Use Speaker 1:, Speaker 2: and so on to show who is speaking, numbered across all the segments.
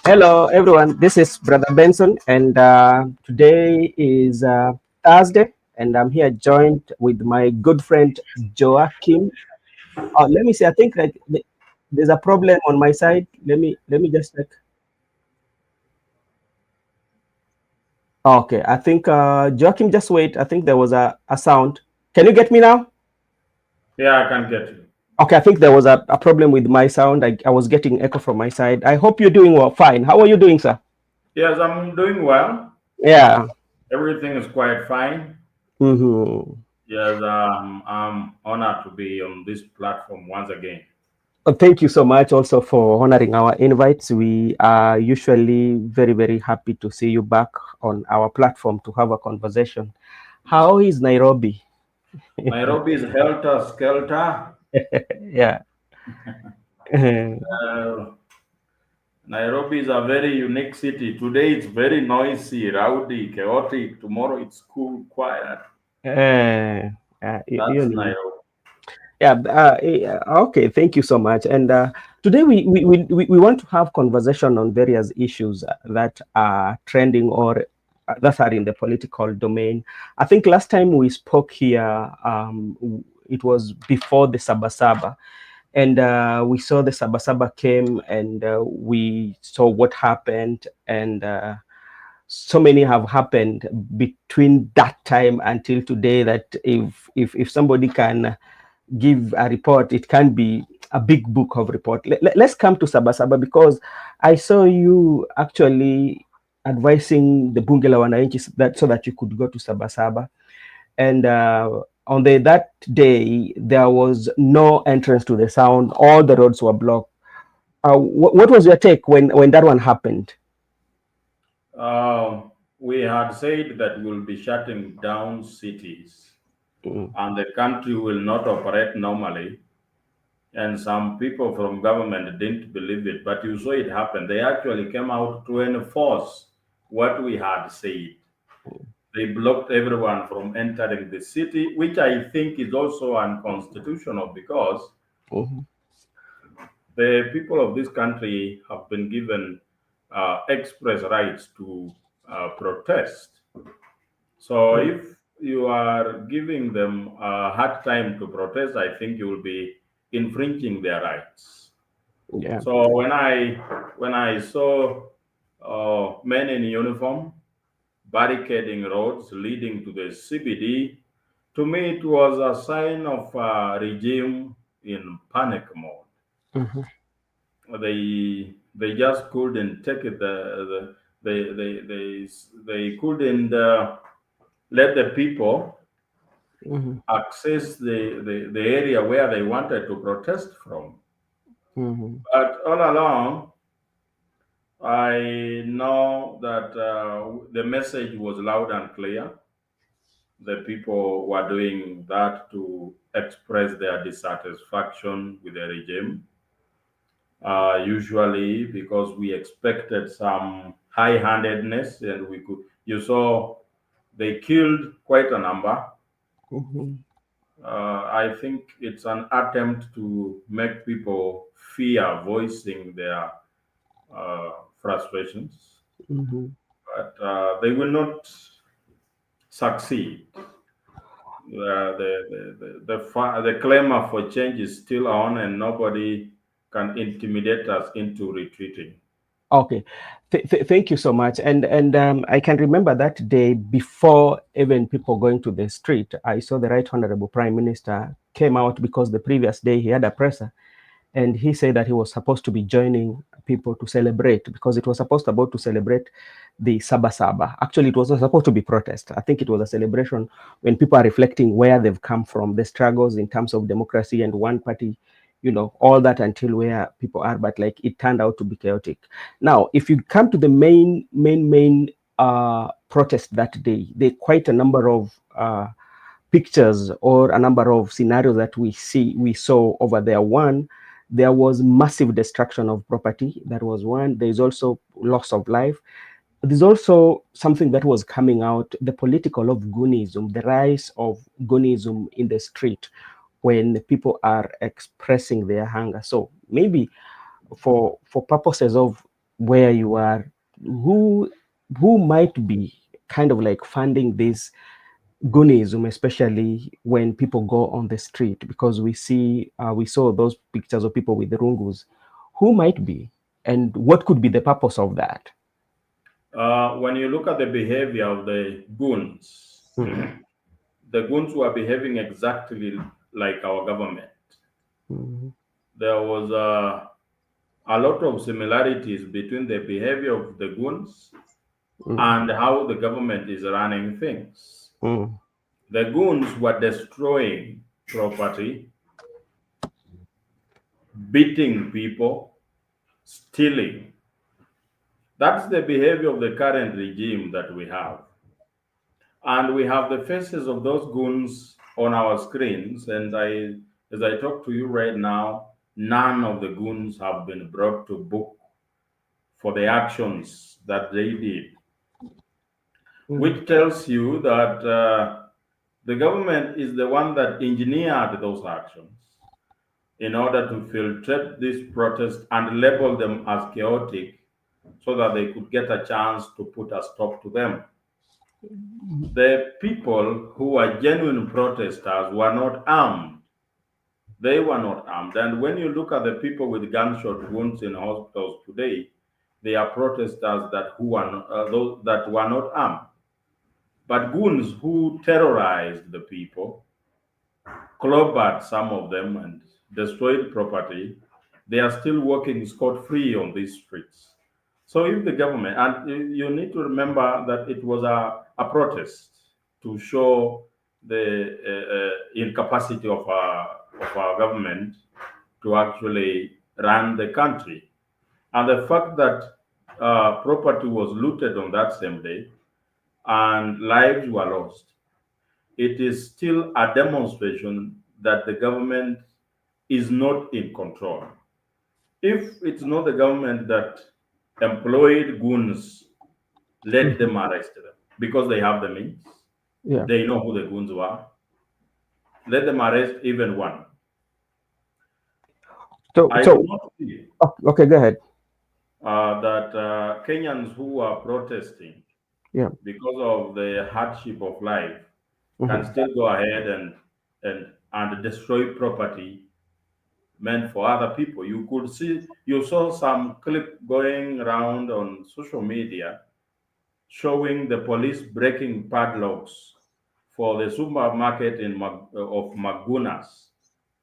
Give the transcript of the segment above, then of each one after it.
Speaker 1: Hello, everyone. This is Brother Benson, and today is Thursday, and I'm here joined with my good friend Joachim. Let me see. I think there's a problem on my side. Let me just check. Okay, I think Joachim, just wait. I think there was a sound. Can you get me now?
Speaker 2: Yeah, I can get you.
Speaker 1: Okay, I think there was a problem with my sound. I was getting echo from my side. I hope you're doing well. Fine. How are you doing, sir?
Speaker 2: Yes, I'm doing well.
Speaker 1: Yeah.
Speaker 2: Everything is quite fine.
Speaker 1: Mm-hmm.
Speaker 2: Yes, I'm honored to be on this platform once again.
Speaker 1: Thank you so much also for honoring our invites. We are usually very, very happy to see you back on our platform to have a conversation. How is Nairobi?
Speaker 2: Nairobi is helter skelter.
Speaker 1: Yeah.
Speaker 2: Uh, Nairobi is a very unique city. Today it's very noisy, rowdy, chaotic. Tomorrow it's cool, quiet.
Speaker 1: Uh,
Speaker 2: That's Nairobi.
Speaker 1: yeah. Okay. Thank you so much. And today we want to have conversation on various issues that are trending or that are in the political domain. I think last time we spoke here, it was before the Saba-Saba, and we saw the Saba-Saba came, and we saw what happened, and so many have happened between that time until today that if somebody can give a report, it can be a big book of report. Let's come to Saba-Saba, because I saw you actually advising the Bunge la Wananchi that so that you could go to Saba-Saba, and on that day there was no entrance to the sound. All the roads were blocked. What was your take when that one happened?
Speaker 2: We had said that we'll be shutting down cities
Speaker 1: Mm,
Speaker 2: and the country will not operate normally. And some people from government didn't believe it, but you saw it happen. They actually came out to enforce what we had said. They blocked everyone from entering the city, which I think is also unconstitutional because
Speaker 1: mhm,
Speaker 2: the people of this country have been given express rights to protest. So
Speaker 1: mm,
Speaker 2: if you are giving them a hard time to protest, I think you will be infringing their rights.
Speaker 1: yeah.
Speaker 2: So when I saw men in uniform barricading roads leading to the CBD, to me it was a sign of a regime in panic mode.
Speaker 1: Mhm,
Speaker 2: They just couldn't take it. They couldn't let the people
Speaker 1: mhm,
Speaker 2: access the area where they wanted to protest from.
Speaker 1: mhm,
Speaker 2: But all along, I know that the message was loud and clear. The people were doing that to express their dissatisfaction with the regime, usually because we expected some high-handedness, and we could. You saw they killed quite a number.
Speaker 1: mhm,
Speaker 2: I think it's an attempt to make people fear voicing their frustrations,
Speaker 1: mhm.
Speaker 2: but they will not succeed. The clamor for change is still on, and nobody can intimidate us into retreating.
Speaker 1: Okay, thank you so much. And I can remember that day before even people going to the street. I saw the Right Honorable Prime Minister came out because the previous day he had a presser, and he said that he was supposed to be joining people to celebrate because it was supposed about to celebrate the Saba-Saba. Actually, it was not supposed to be protest. I think it was a celebration when people are reflecting where they've come from, the struggles in terms of democracy and one party, all that until where people are. But like it turned out to be chaotic. Now, if you come to the main protest that day, there are quite a number of pictures or a number of scenarios that we saw over there. One, there was massive destruction of property. That was one. There is also loss of life. There's also something that was coming out, the political of goonism, the rise of goonism in the street when people are expressing their hunger. So maybe for purposes of where you are, who who might be kind of like funding this Gunism, especially when people go on the street, because we saw those pictures of people with the rungus. Who might be, and what could be the purpose of that?
Speaker 2: When you look at the behavior of the goons,
Speaker 1: Mm,
Speaker 2: the goons were behaving exactly like our government.
Speaker 1: mm,
Speaker 2: There was a lot of similarities between the behavior of the goons
Speaker 1: mm,
Speaker 2: and how the government is running things.
Speaker 1: mm,
Speaker 2: The goons were destroying property, beating people, stealing. That's the behavior of the current regime that we have. And we have the faces of those goons on our screens. And as I talk to you right now, none of the goons have been brought to book for the actions that they did,
Speaker 1: mm,
Speaker 2: which tells you that the government is the one that engineered those actions in order to filtrate these protests and label them as chaotic so that they could get a chance to put a stop to them. The people who are genuine protesters were not armed. They were not armed. And when you look at the people with gunshot wounds in hospitals today, they are protesters those that were not armed. But goons who terrorized the people, clobbered some of them, and destroyed property, they are still walking scot free on these streets. So, if the government, and you need to remember that it was a protest to show the incapacity of our government to actually run the country. And the fact that property was looted on that same day and lives were lost, it is still a demonstration that the government is not in control. If it's not the government that employed goons, let
Speaker 1: mhm.
Speaker 2: them arrest them because they have the means.
Speaker 1: Yeah.
Speaker 2: They know who the goons were. Let them arrest even one.
Speaker 1: So,
Speaker 2: I do
Speaker 1: so
Speaker 2: not feel
Speaker 1: okay, go ahead.
Speaker 2: that Kenyans who are protesting
Speaker 1: Yeah.
Speaker 2: because of the hardship of life can
Speaker 1: Hmm.
Speaker 2: still go ahead and destroy property meant for other people. You saw some clip going around on social media showing the police breaking padlocks for the supermarket of Magunas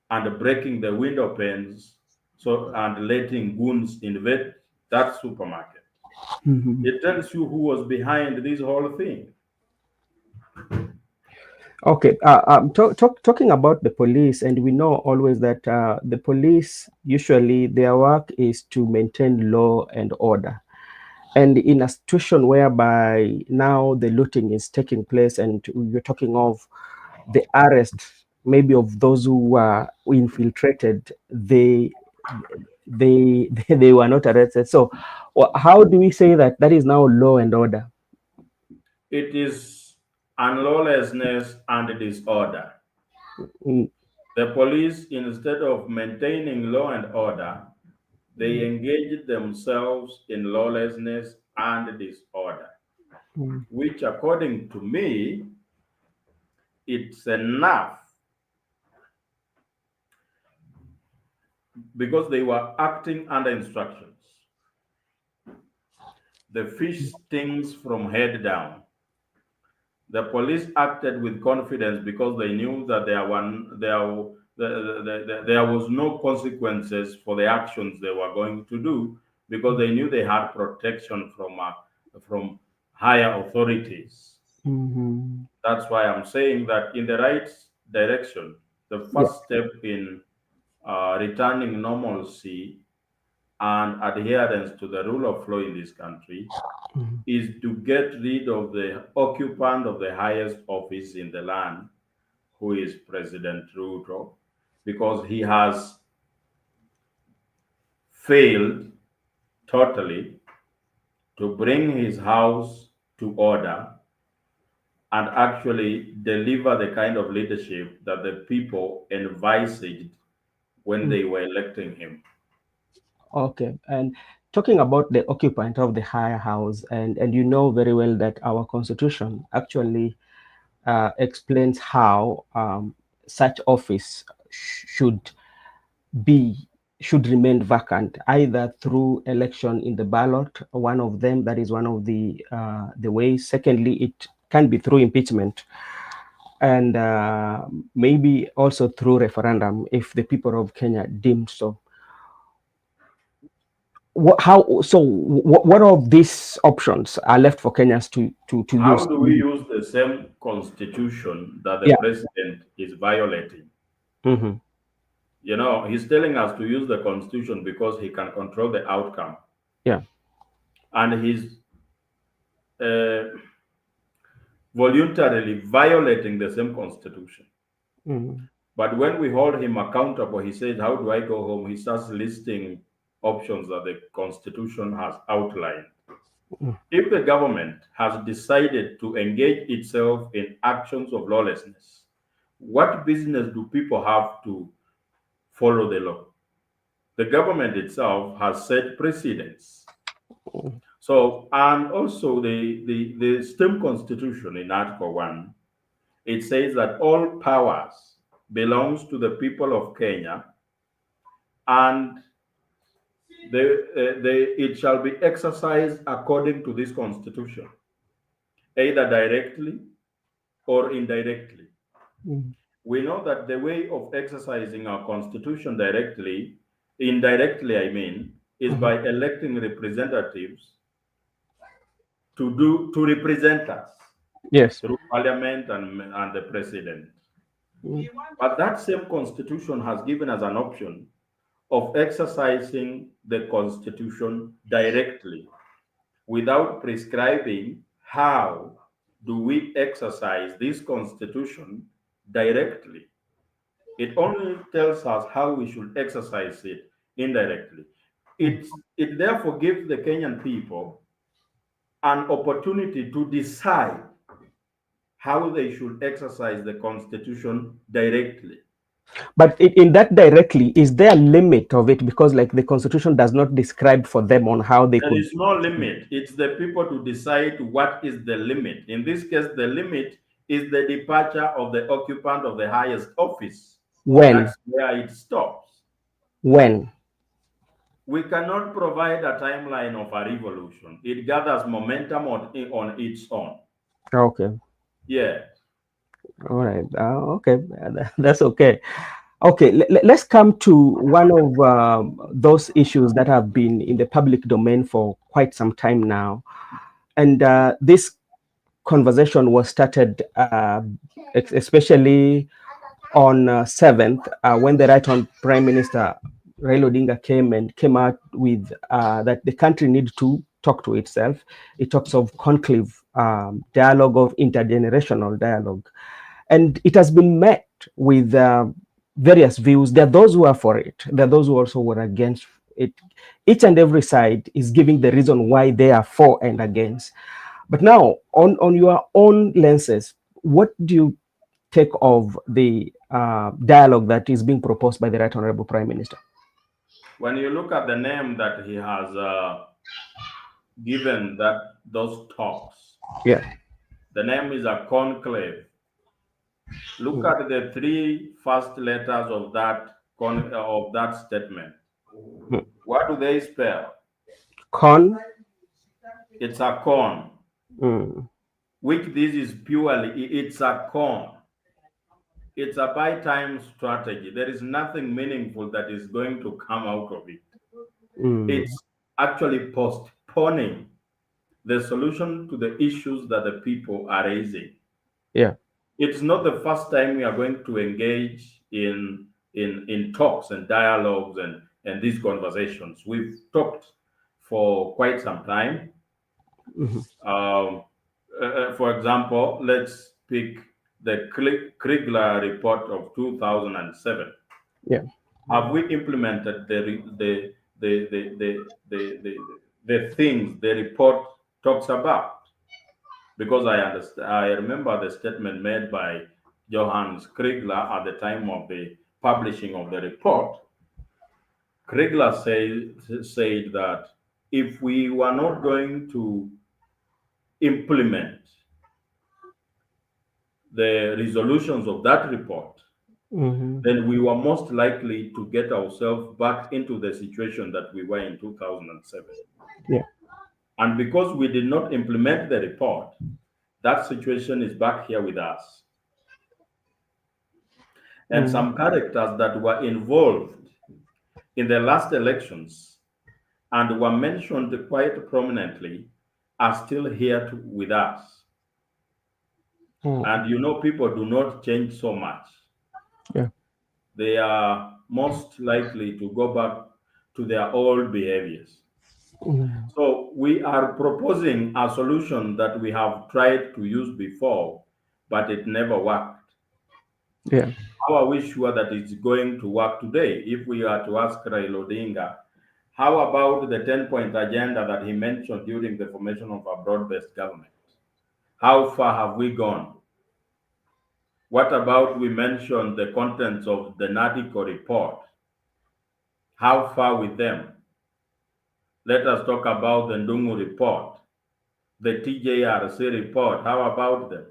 Speaker 2: and breaking the window panes and letting goons invade that supermarket.
Speaker 1: Hmm.
Speaker 2: It tells you who was behind this whole thing.
Speaker 1: Okay. Talking about the police, and we know always that the police usually their work is to maintain law and order. And in a situation whereby now the looting is taking place, and you're talking of the arrest, maybe of those who were infiltrated, they were not arrested. So, how do we say that that is now law and order?
Speaker 2: It is unlawlessness and disorder.
Speaker 1: Mm,
Speaker 2: The police, instead of maintaining law and order, they
Speaker 1: mm,
Speaker 2: engage themselves in lawlessness and disorder,
Speaker 1: mm,
Speaker 2: which, according to me, it's enough because they were acting under instructions. The fish stings from head down. The police acted with confidence because they knew that there was no consequences for the actions they were going to do because they knew they had protection from higher authorities.
Speaker 1: mhm.
Speaker 2: That's why I'm saying that in the right direction, the
Speaker 1: Yeah.
Speaker 2: first step in returning normalcy and adherence to the rule of law in this country
Speaker 1: Mhm.
Speaker 2: is to get rid of the occupant of the highest office in the land, who is President Ruto, because he has failed totally to bring his house to order and actually deliver the kind of leadership that the people envisaged when
Speaker 1: Mm.
Speaker 2: they were electing him.
Speaker 1: Okay. And talking about the occupant of the higher house, and you know very well that our constitution actually explains how such office should be should remain vacant either through election in the ballot, one of them, that is one of the ways. Secondly, it can be through impeachment, and maybe also through referendum if the people of Kenya deem so. What of these options are left for Kenyans to use?
Speaker 2: How do we use the same constitution that the
Speaker 1: Yeah.
Speaker 2: president is violating?
Speaker 1: Hmm.
Speaker 2: He's telling us to use the constitution because he can control the outcome,
Speaker 1: Yeah.
Speaker 2: and he's uh, voluntarily violating the same constitution.
Speaker 1: Mm-hmm.
Speaker 2: But when we hold him accountable, he says, "How do I go home?" He starts listing options that the constitution has outlined. If the government has decided to engage itself in actions of lawlessness, what business do people have to follow the law? The government itself has set precedents. So, and also the STEM constitution in Article 1, it says that all powers belongs to the people of Kenya, and it shall be exercised according to this constitution, either directly or indirectly. We know that the way of exercising our constitution indirectly, I mean, is by electing representatives to represent us
Speaker 1: Yes.
Speaker 2: through parliament and the president. But that same constitution has given us an option of exercising the constitution directly without prescribing how do we exercise this constitution directly. It only tells us how we should exercise it indirectly. It therefore gives the Kenyan people an opportunity to decide how they should exercise the constitution directly.
Speaker 1: But in that directly, is there a limit of it? Because like the constitution does not describe for them on how they
Speaker 2: There
Speaker 1: could.
Speaker 2: is no limit. It's the people to decide what is the limit. In this case, the limit is the departure of the occupant of the highest office.
Speaker 1: When?
Speaker 2: That's where it stops.
Speaker 1: When?
Speaker 2: We cannot provide a timeline of a revolution. It gathers momentum on its own.
Speaker 1: Okay.
Speaker 2: Yeah.
Speaker 1: All right. Okay. That's okay. Okay. Let's come to one of those issues that have been in the public domain for quite some time now. And this conversation was started especially on 7th, when the Right Honourable Prime Minister Raila Odinga came out with that the country needs to talk to itself. It talks of conclave dialogue, of intergenerational dialogue, and it has been met with various views. There are those who are for it. There are those who also were against it. Each and every side is giving the reason why they are for and against. But now, on your own lenses, what do you take of the dialogue that is being proposed by the Right Honorable Prime Minister?
Speaker 2: When you look at the name that he has given those talks,
Speaker 1: Yeah.
Speaker 2: the name is a conclave. Look at the three first letters of that statement. What do they spell?
Speaker 1: Con.
Speaker 2: It's a con.
Speaker 1: Mm.
Speaker 2: Which this is purely, it's a con. It's a buy time strategy. There is nothing meaningful that is going to come out of it. It's actually postponing the solution to the issues that the people are raising.
Speaker 1: Yeah.
Speaker 2: It's not the first time we are going to engage in talks and dialogues and these conversations. We've talked for quite some time. For example, let's pick the Kriegler report of 2007.
Speaker 1: Yeah.
Speaker 2: Have we implemented the things the report talks about? Because I remember the statement made by Johannes Kriegler at the time of the publishing of the report. Kriegler said that if we were not going to implement the resolutions of that report, then we were most likely to get ourselves back into the situation that we were in 2007.
Speaker 1: Yeah.
Speaker 2: And because we did not implement the report, that situation is back here with us. And some characters that were involved in the last elections and were mentioned quite prominently are still here with us. And you know, people do not change so much.
Speaker 1: Yeah.
Speaker 2: They are most likely to go back to their old behaviors. So we are proposing a solution that we have tried to use before, but it never worked.
Speaker 1: Yeah.
Speaker 2: How are we sure that it's going to work today? If we are to ask Raila Odinga, how about the 10-point agenda that he mentioned during the formation of a broad-based government? How far have we gone? What about we mentioned the contents of the NADICO report? How far with them? Let us talk about the Ndungu report, the TJRC report. How about them?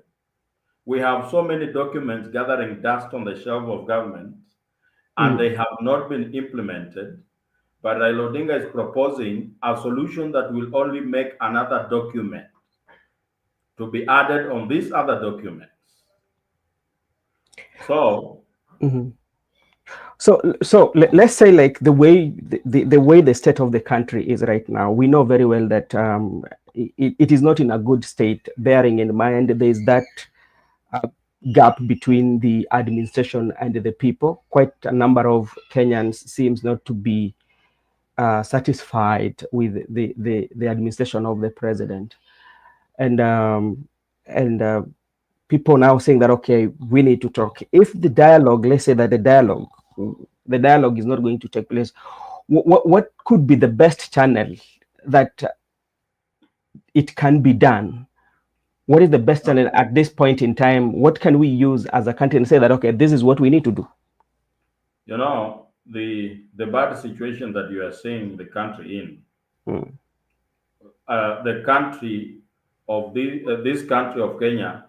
Speaker 2: We have so many documents gathering dust on the shelf of government, and they have not been implemented. But Raila Odinga is proposing a solution that will only make another document to be added on these other documents. So,
Speaker 1: So let's say, like, the way the way the state of the country is right now, we know very well that it is not in a good state, bearing in mind there is that gap between the administration and the people. Quite a number of Kenyans seems not to be satisfied with the administration of the president, and people now saying that, okay, we need to talk. If the dialogue, let's say that the dialogue is not going to take place, what could be the best channel that it can be done? What is the best channel at this point in time? What can we use as a country and say that, okay, this is what we need to do?
Speaker 2: you know, the bad situation that you are seeing the country in, the country of this country of Kenya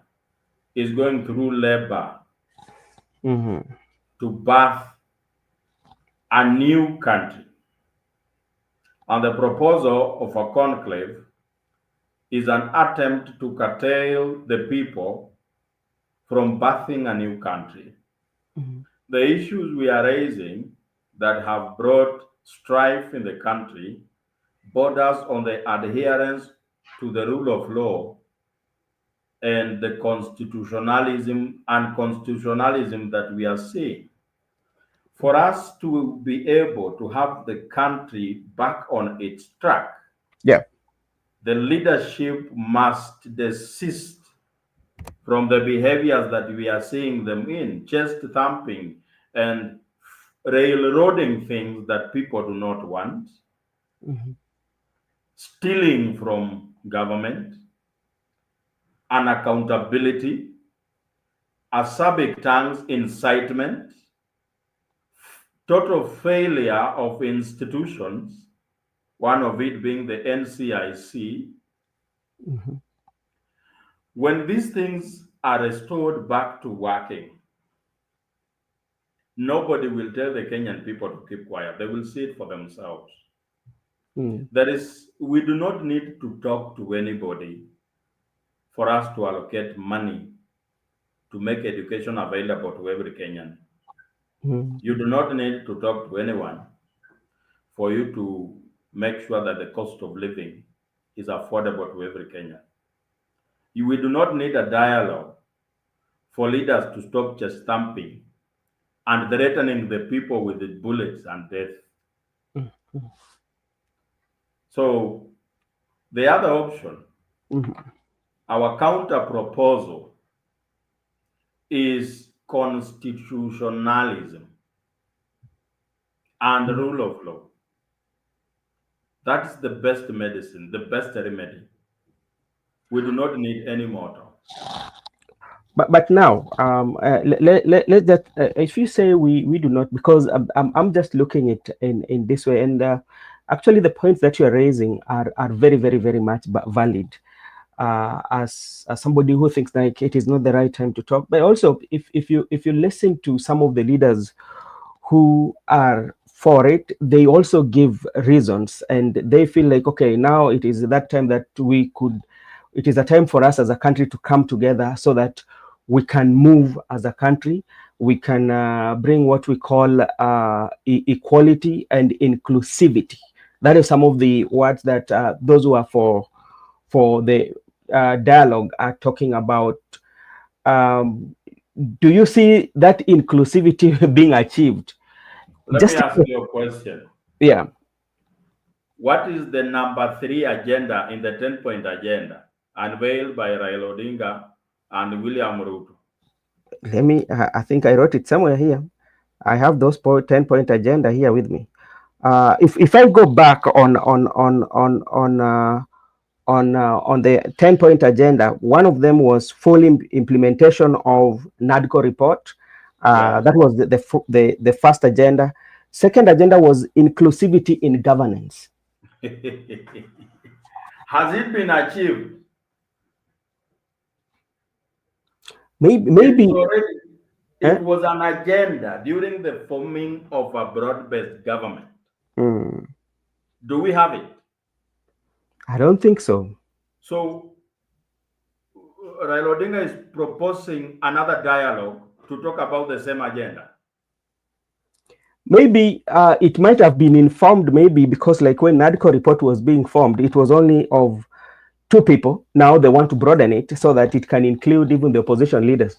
Speaker 2: is going through labor to birth a new country. And the proposal of a conclave is an attempt to curtail the people from birthing a new country. The issues we are raising that have brought strife in the country borders on the adherence to the rule of law and the constitutionalism that we are seeing. For us to be able to have the country back on its track,
Speaker 1: Yeah.
Speaker 2: the leadership must desist from the behaviors that we are seeing them in, chest thumping and railroading things that people do not want, stealing from government, unaccountability, acerbic tongues, incitement, total failure of institutions, one of it being the NCIC. When these things are restored back to working, nobody will tell the Kenyan people to keep quiet. They will see it for themselves. We do not need to talk to anybody for us to allocate money to make education available to every Kenyan. You do not need to talk to anyone for you to make sure that the cost of living is affordable to every Kenyan. We do not need a dialogue for leaders to stop chest thumping and threatening the people with the bullets and death. So the other option, our counter proposal, is constitutionalism and rule of law. That's the best medicine, the best remedy. We do not need any more talk.
Speaker 1: But now, let that if you say we do not, because I'm just looking at in this way, and Actually, the points that you are raising are very, very, very much valid. As somebody who thinks like it is not the right time to talk, but also if you listen to some of the leaders who are for it, they also give reasons, and they feel like, okay, now it is that time that it is a time for us as a country to come together so that we can move as a country. We can bring what we call equality and inclusivity. That is some of the words that those who are for the dialogue are talking about. Um, do you see that inclusivity being achieved?
Speaker 2: Let me
Speaker 1: Just
Speaker 2: ask you a question.
Speaker 1: yeah.
Speaker 2: What is the number 3 agenda in the 10-point agenda unveiled by Raila Odinga and William Ruto?
Speaker 1: Let me. I think I wrote it somewhere here. I have those 10-point agenda here with me. If I go back on the 10-point agenda, one of them was full implementation of NADCO report.
Speaker 2: Yes.
Speaker 1: That was the first agenda. Second agenda was inclusivity in governance.
Speaker 2: Has it been achieved? It's
Speaker 1: Maybe
Speaker 2: already,
Speaker 1: eh?
Speaker 2: it was an agenda during the forming of a broad-based government.
Speaker 1: mm,
Speaker 2: Do we have it?
Speaker 1: I don't think so.
Speaker 2: So Raila Odinga is proposing another dialogue to talk about the same agenda.
Speaker 1: Maybe it might have been informed, maybe because like when NADCO report was being formed, it was only of two people. Now they want to broaden it so that it can include even the opposition leaders.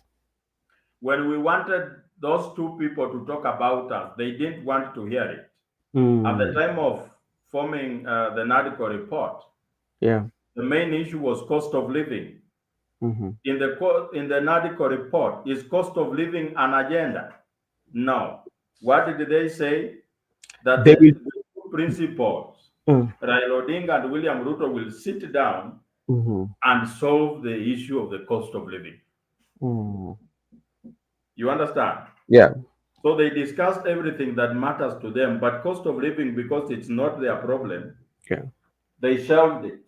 Speaker 2: When we wanted those two people to talk about us, they didn't want to hear it. At the
Speaker 1: Mm,
Speaker 2: time of forming the NADCO report,
Speaker 1: yeah.
Speaker 2: the main issue was cost of living.
Speaker 1: Mm-hmm.
Speaker 2: In the NADCO report, is cost of living an agenda? No. What did they say? That
Speaker 1: They will.
Speaker 2: the two principals,
Speaker 1: Mm,
Speaker 2: Raila Odinga and William Ruto, will sit down
Speaker 1: mm-hmm,
Speaker 2: and solve the issue of the cost of living.
Speaker 1: mm,
Speaker 2: You understand?
Speaker 1: yeah.
Speaker 2: So they discussed everything that matters to them, but cost of living, because it's not their problem,
Speaker 1: Yeah.
Speaker 2: they shelved it.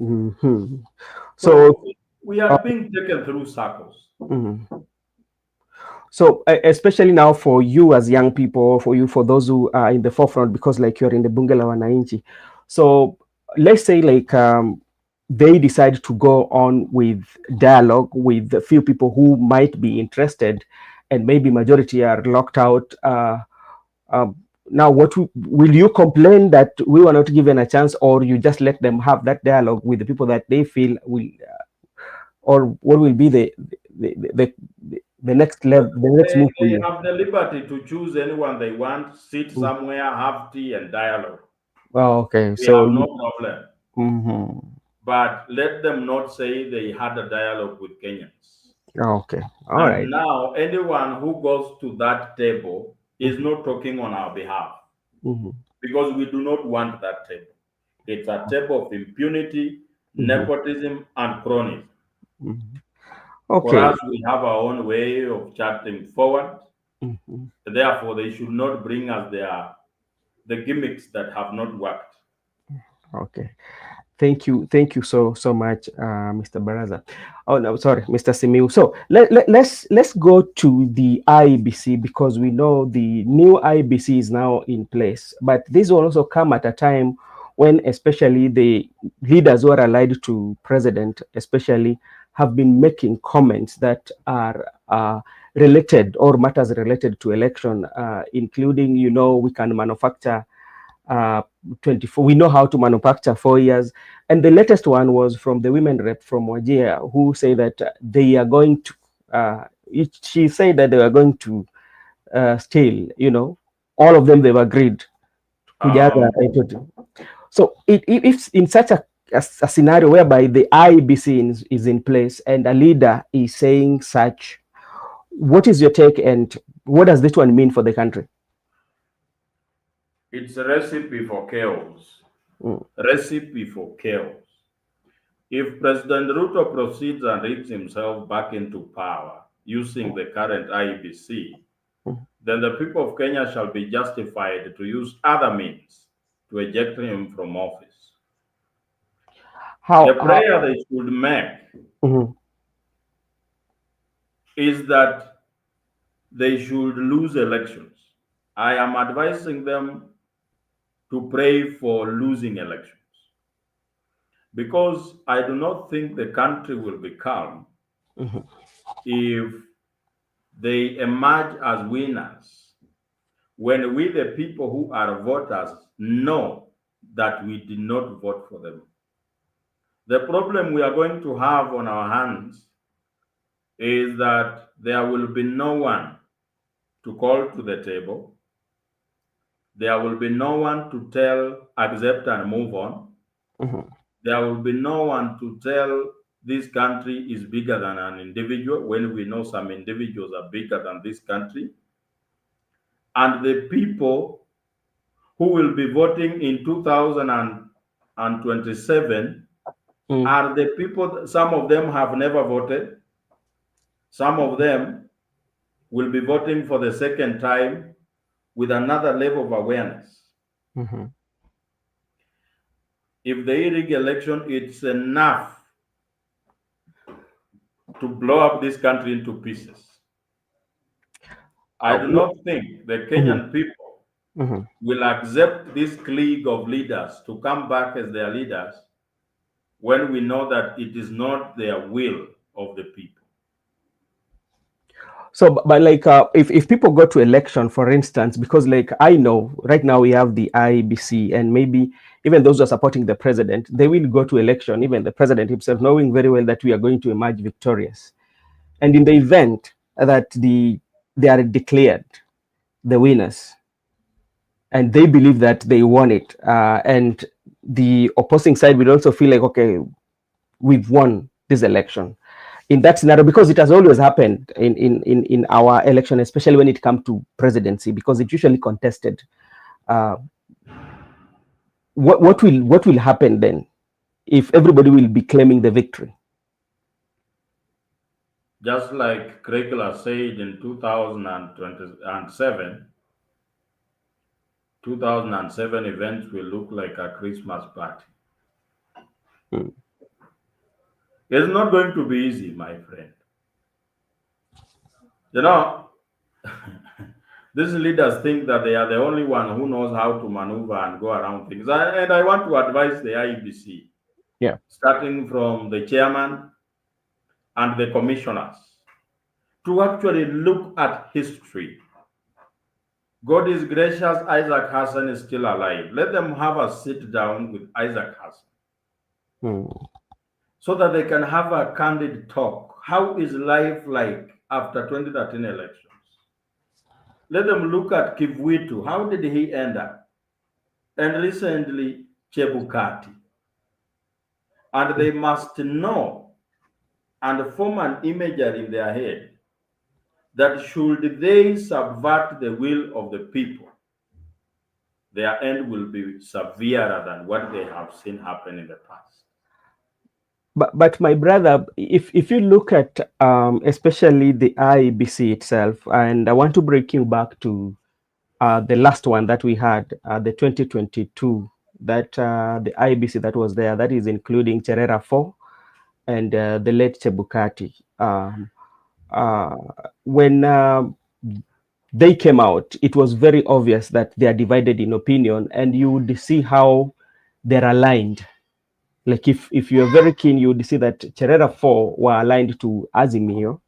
Speaker 1: Mm-hmm. So
Speaker 2: So we are being taken through circles.
Speaker 1: mhm. So especially now for you as young people, for those who are in the forefront, because like you're in the Bunge la Wananchi. So let's say like they decide to go on with dialogue with a few people who might be interested, and maybe majority are locked out. Um, Now, will you complain that we were not given a chance, or you just let them have that dialogue with the people that they feel will, or what will be the, the, the next level, the next
Speaker 2: They,
Speaker 1: move for
Speaker 2: they
Speaker 1: you?
Speaker 2: have the liberty to choose anyone they want, sit
Speaker 1: Mm.
Speaker 2: somewhere, have tea, and dialogue.
Speaker 1: Oh, okay.
Speaker 2: We
Speaker 1: So
Speaker 2: have no
Speaker 1: you,
Speaker 2: problem.
Speaker 1: mhm.
Speaker 2: But let them not say they had a dialogue with Kenyans.
Speaker 1: Okay. All
Speaker 2: And
Speaker 1: right.
Speaker 2: now, anyone who goes to that table is
Speaker 1: Mhm,
Speaker 2: not talking on our behalf,
Speaker 1: mhm,
Speaker 2: because we do not want that table. It's a table of impunity,
Speaker 1: mhm,
Speaker 2: nepotism, and cronyism.
Speaker 1: mhm.
Speaker 2: For
Speaker 1: Okay.
Speaker 2: us, we have our own way of charting forward.
Speaker 1: Mhm.
Speaker 2: Therefore, they should not bring us the gimmicks that have not worked.
Speaker 1: Okay. Thank you so much, Mr. Baraza. Oh no, sorry, Mr. Simiu. So let's go to the IBC, because we know the new IBC is now in place. But this will also come at a time when, especially the leaders who are allied to president, especially, have been making comments that are related, or matters related to election, including, we can manufacture uh, 24. We know how to manufacture 4 years. And the latest one was from the women rep from Wajir, who say that they are going to, she said that they were going to steal, all of them, they've agreed. Kujaza
Speaker 2: Um,
Speaker 1: title. So if in such a scenario whereby the IBC is in place and a leader is saying such, what is your take, and what does this one mean for the country?
Speaker 2: it's a recipe for chaos.
Speaker 1: Mm,
Speaker 2: Recipe for chaos. If President Ruto proceeds and rigs himself back into power using the current IBC,
Speaker 1: mm,
Speaker 2: then the people of Kenya shall be justified to use other means to eject him from office.
Speaker 1: How?
Speaker 2: The prayer they should make
Speaker 1: Mhm,
Speaker 2: is that they should lose elections. I am advising them to pray for losing elections because I do not think the country will be calm
Speaker 1: mhm,
Speaker 2: if they emerge as winners when we, the people who are voters, know that we did not vote for them. The problem we are going to have on our hands is that there will be no one to call to the table. There will be no one to tell, accept, and move on.
Speaker 1: mhm.
Speaker 2: There will be no one to tell this country is bigger than an individual when we know some individuals are bigger than this country. And the people who will be voting in 2027
Speaker 1: Mm,
Speaker 2: are the people, some of them have never voted, some of them will be voting for the second time with another level of awareness.
Speaker 1: mhm.
Speaker 2: If the rig election, it's enough to blow up this country into pieces. I do not think the
Speaker 1: Mhm,
Speaker 2: Kenyan people
Speaker 1: mhm.
Speaker 2: will accept this clique of leaders to come back as their leaders when we know that it is not their will of the people.
Speaker 1: So, but like, if people go to election, for instance, because like I know right now we have the IBC, and maybe even those who are supporting the president, they will go to election, even the president himself, knowing very well that we are going to emerge victorious. And in the event that they are declared the winners, and they believe that they won it, and the opposing side will also feel like, okay, we've won this election. In that scenario, because it has always happened in our election, especially when it comes to presidency, because it's usually contested. Uh, what will happen then if everybody will be claiming the victory?
Speaker 2: Just like Krekla said in 2007 events will look like a Christmas party.
Speaker 1: Mm.
Speaker 2: It's not going to be easy, my friend. You know, these leaders think that they are the only one who knows how to maneuver and go around things. And I want to advise the IEBC,
Speaker 1: Yeah.
Speaker 2: starting from the chairman and the commissioners, to actually look at history. God is gracious, Isaac Hassan is still alive. Let them have a sit down with Isaac Hassan
Speaker 1: Mm.
Speaker 2: so that they can have a candid talk. How is life like after 2013 elections? Let them look at Kivwitu. How did he end up? And recently, Chebukati. And they must know and form an imagery in their head that should they subvert the will of the people, their end will be severer than what they have seen happen in the past.
Speaker 1: But my brother, if you look at especially the IBC itself, and I want to break you back to the last one that we had, the 2022, that the IBC that was there, that is including Cherera 4 and the late Chebukati. Uh, when they came out, it was very obvious that they are divided in opinion, and you would see how they're aligned. Like if you're very keen, you would see that Cherera 4 were aligned to Azimio,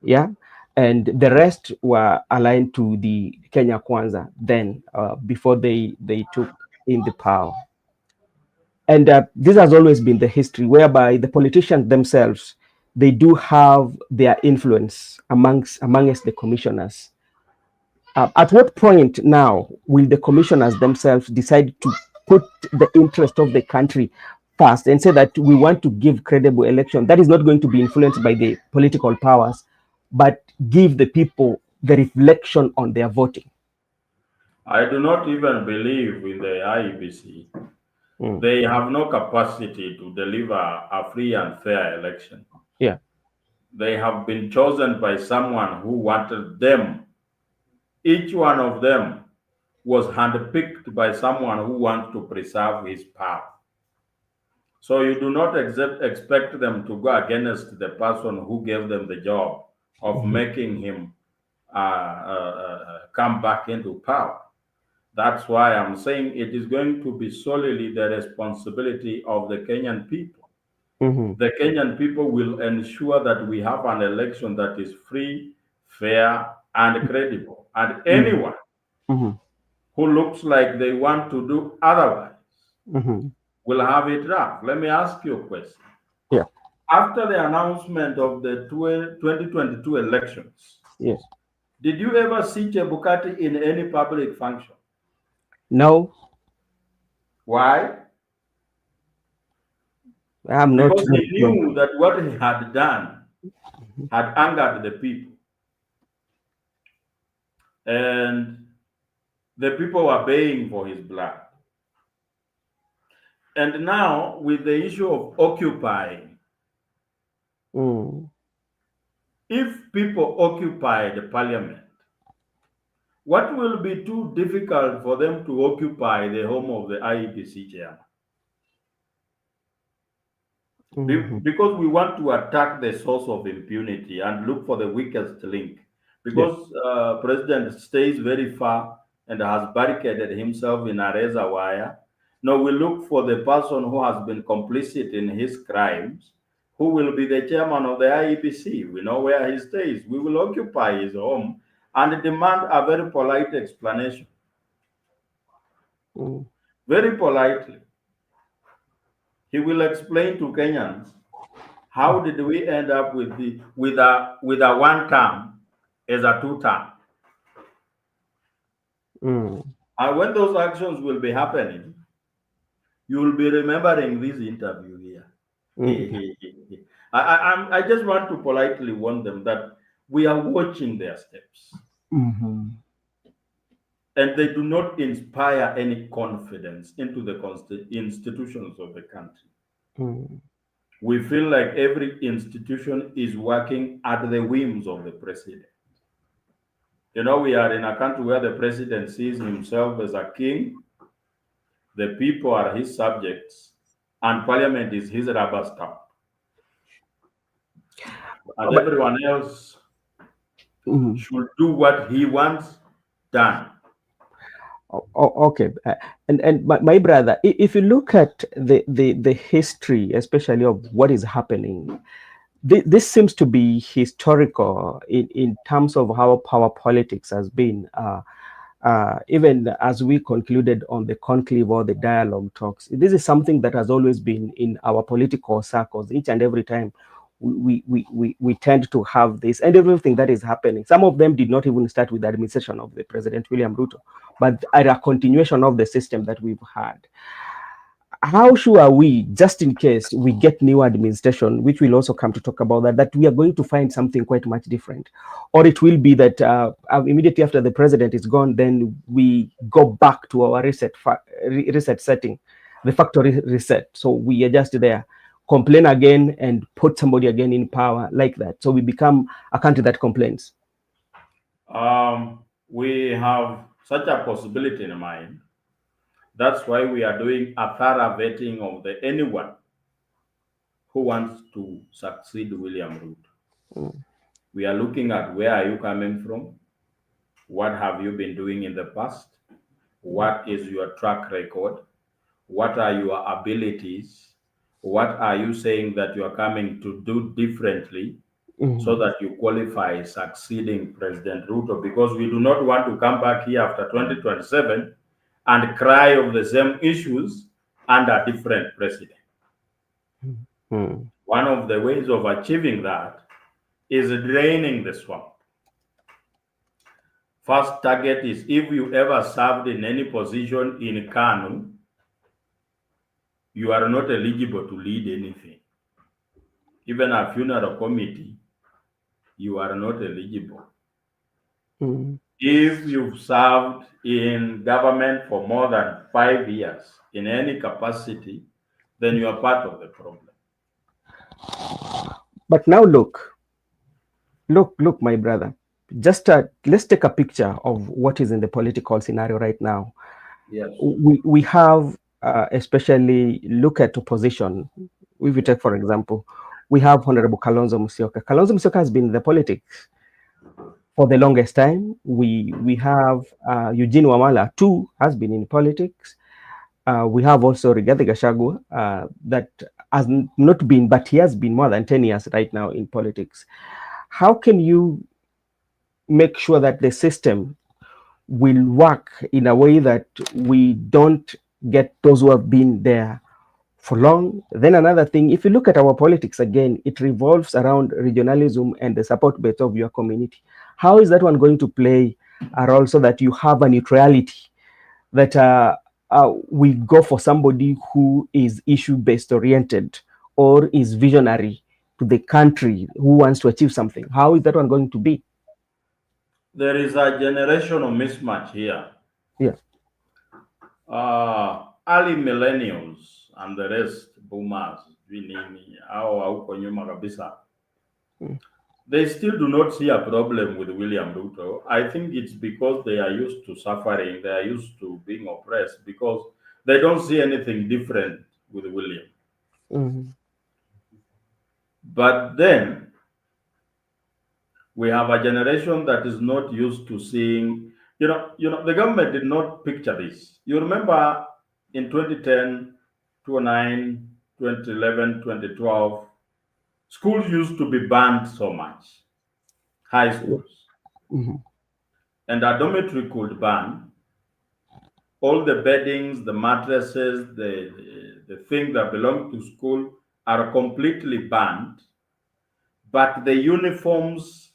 Speaker 1: yeah, and the rest were aligned to the Kenya Kwanza then, before they took in the power. And this has always been the history whereby the politicians themselves, they do have their influence amongst the commissioners. At what point now will the commissioners themselves decide to put the interest of the country first and say that we want to give credible election that is not going to be influenced by the political powers, but give the people the reflection on their voting?
Speaker 2: I do not even believe in the IEBC.
Speaker 1: Mm.
Speaker 2: They have no capacity to deliver a free and fair election.
Speaker 1: Yeah.
Speaker 2: They have been chosen by someone who wanted them, each one of them, was handpicked by someone who wants to preserve his power. So you do not expect them to go against the person who gave them the job of
Speaker 1: Mhm.
Speaker 2: making him come back into power. That's why I'm saying it is going to be solely the responsibility of the Kenyan people.
Speaker 1: Mhm.
Speaker 2: The Kenyan people will ensure that we have an election that is free, fair, and credible. And
Speaker 1: Mhm.
Speaker 2: anyone
Speaker 1: Mhm.
Speaker 2: who looks like they want to do otherwise
Speaker 1: Mhm.
Speaker 2: will have it rough. Let me ask you a question.
Speaker 1: Yeah.
Speaker 2: After the announcement of the 2022 elections,
Speaker 1: Yes.
Speaker 2: did you ever see Chebukati in any public function?
Speaker 1: No,
Speaker 2: Why?
Speaker 1: I'm not.
Speaker 2: Because he knew that what he had done had angered the people. And the people were baying for his blood. And now, with the issue of occupying,
Speaker 1: Mm.
Speaker 2: if people occupy the parliament, what will be too difficult for them to occupy the home of the IEBC chairman?
Speaker 1: Mhm.
Speaker 2: Because we want to attack the source of impunity and look for the weakest link.
Speaker 1: Yeah.
Speaker 2: Because President stays very far and has barricaded himself in a razor wire. No, we look for the person who has been complicit in his crimes, who will be the chairman of the IEBC. We know where he stays. We will occupy his home and demand a very polite explanation.
Speaker 1: Mm.
Speaker 2: Very politely, he will explain to Kenyans how did we end up with the with a one term as a two term?
Speaker 1: Mm.
Speaker 2: And when those actions will be happening, you will be remembering this interview here.
Speaker 1: Mm.
Speaker 2: I just want to politely warn them that we are watching their steps,
Speaker 1: Mhm.
Speaker 2: and they do not inspire any confidence into the institutions of the country.
Speaker 1: Mm.
Speaker 2: We feel like every institution is working at the whims of the president. You know, we are in a country where the president sees himself as a king, the people are his subjects, and parliament is his rubber stamp. And
Speaker 1: But
Speaker 2: everyone else
Speaker 1: mhm.
Speaker 2: should do what he wants done.
Speaker 1: Okay, and my brother, if you look at the history, especially of what is happening, this seems to be historical in terms of how power politics has been. Even as we concluded on the conclave or the dialogue talks, this is something that has always been in our political circles. Each and every time we tend to have this, and everything that is happening. Some of them did not even start with the administration of the President William Ruto, but are a continuation of the system that we've had. How sure are we, just in case we get new administration, which will also come to talk about that we are going to find something quite much different? Or it will be that immediately after the president is gone, then we go back to our reset setting, the factory reset. So we are just there, complain again and put somebody again in power like that. So we become a country that complains.
Speaker 2: We have such a possibility in mind. That's why we are doing a thorough vetting of the anyone who wants to succeed William Ruto.
Speaker 1: Mm.
Speaker 2: We are looking at where are you coming from, what have you been doing in the past, what is your track record, what are your abilities, what are you saying that you are coming to do differently so
Speaker 1: Mm.
Speaker 2: that you qualify succeeding President Ruto, because we do not want to come back here after 2027 and cry of the same issues under different president.
Speaker 1: Mm.
Speaker 2: One of the ways of achieving that is draining the swamp. First target is if you ever served in any position in Kanu, you are not eligible to lead anything. Even a funeral committee, you are not eligible.
Speaker 1: Mm.
Speaker 2: If you've served in government for more than 5 years in any capacity, then you are part of the problem.
Speaker 1: But now look, my brother. just let's take a picture of what is in the political scenario right now.
Speaker 2: Yes.
Speaker 1: We have, especially look at opposition. If we
Speaker 2: Yes.
Speaker 1: take, for example, we have Honorable Kalonzo Musyoka. Kalonzo Musyoka has been in the politics for the longest time. We have Eugene Wamala too has been in politics. We have also Rigathi Gachagua that has not been, but he has been more than 10 years right now in politics. How can you make sure that the system will work in a way that we don't get those who have been there for long? Then another thing, if you look at our politics again, it revolves around regionalism and the support base of your community. How is that one going to play a role so that you have a neutrality, that we go for somebody who is issue based oriented or is visionary to the country who wants to achieve something? How is that one going to be?
Speaker 2: There is a generational mismatch here.
Speaker 1: Yeah.
Speaker 2: Early millennials and the rest, boomers, vinini, au huko nyuma kabisa,
Speaker 1: Mm,
Speaker 2: they still do not see a problem with William Ruto. I think it's because they are used to suffering, they are used to being oppressed, because they don't see anything different with William.
Speaker 1: mm,
Speaker 2: But then we have a generation that is not used to seeing, the government did not picture this. You remember in 2010, 2009, 2011, 2012, schools used to be banned so much, high
Speaker 1: yeah.
Speaker 2: schools,
Speaker 1: Mhm,
Speaker 2: and a dormitory could ban all the beddings, the mattresses, the things that belong to school are completely banned, but the uniforms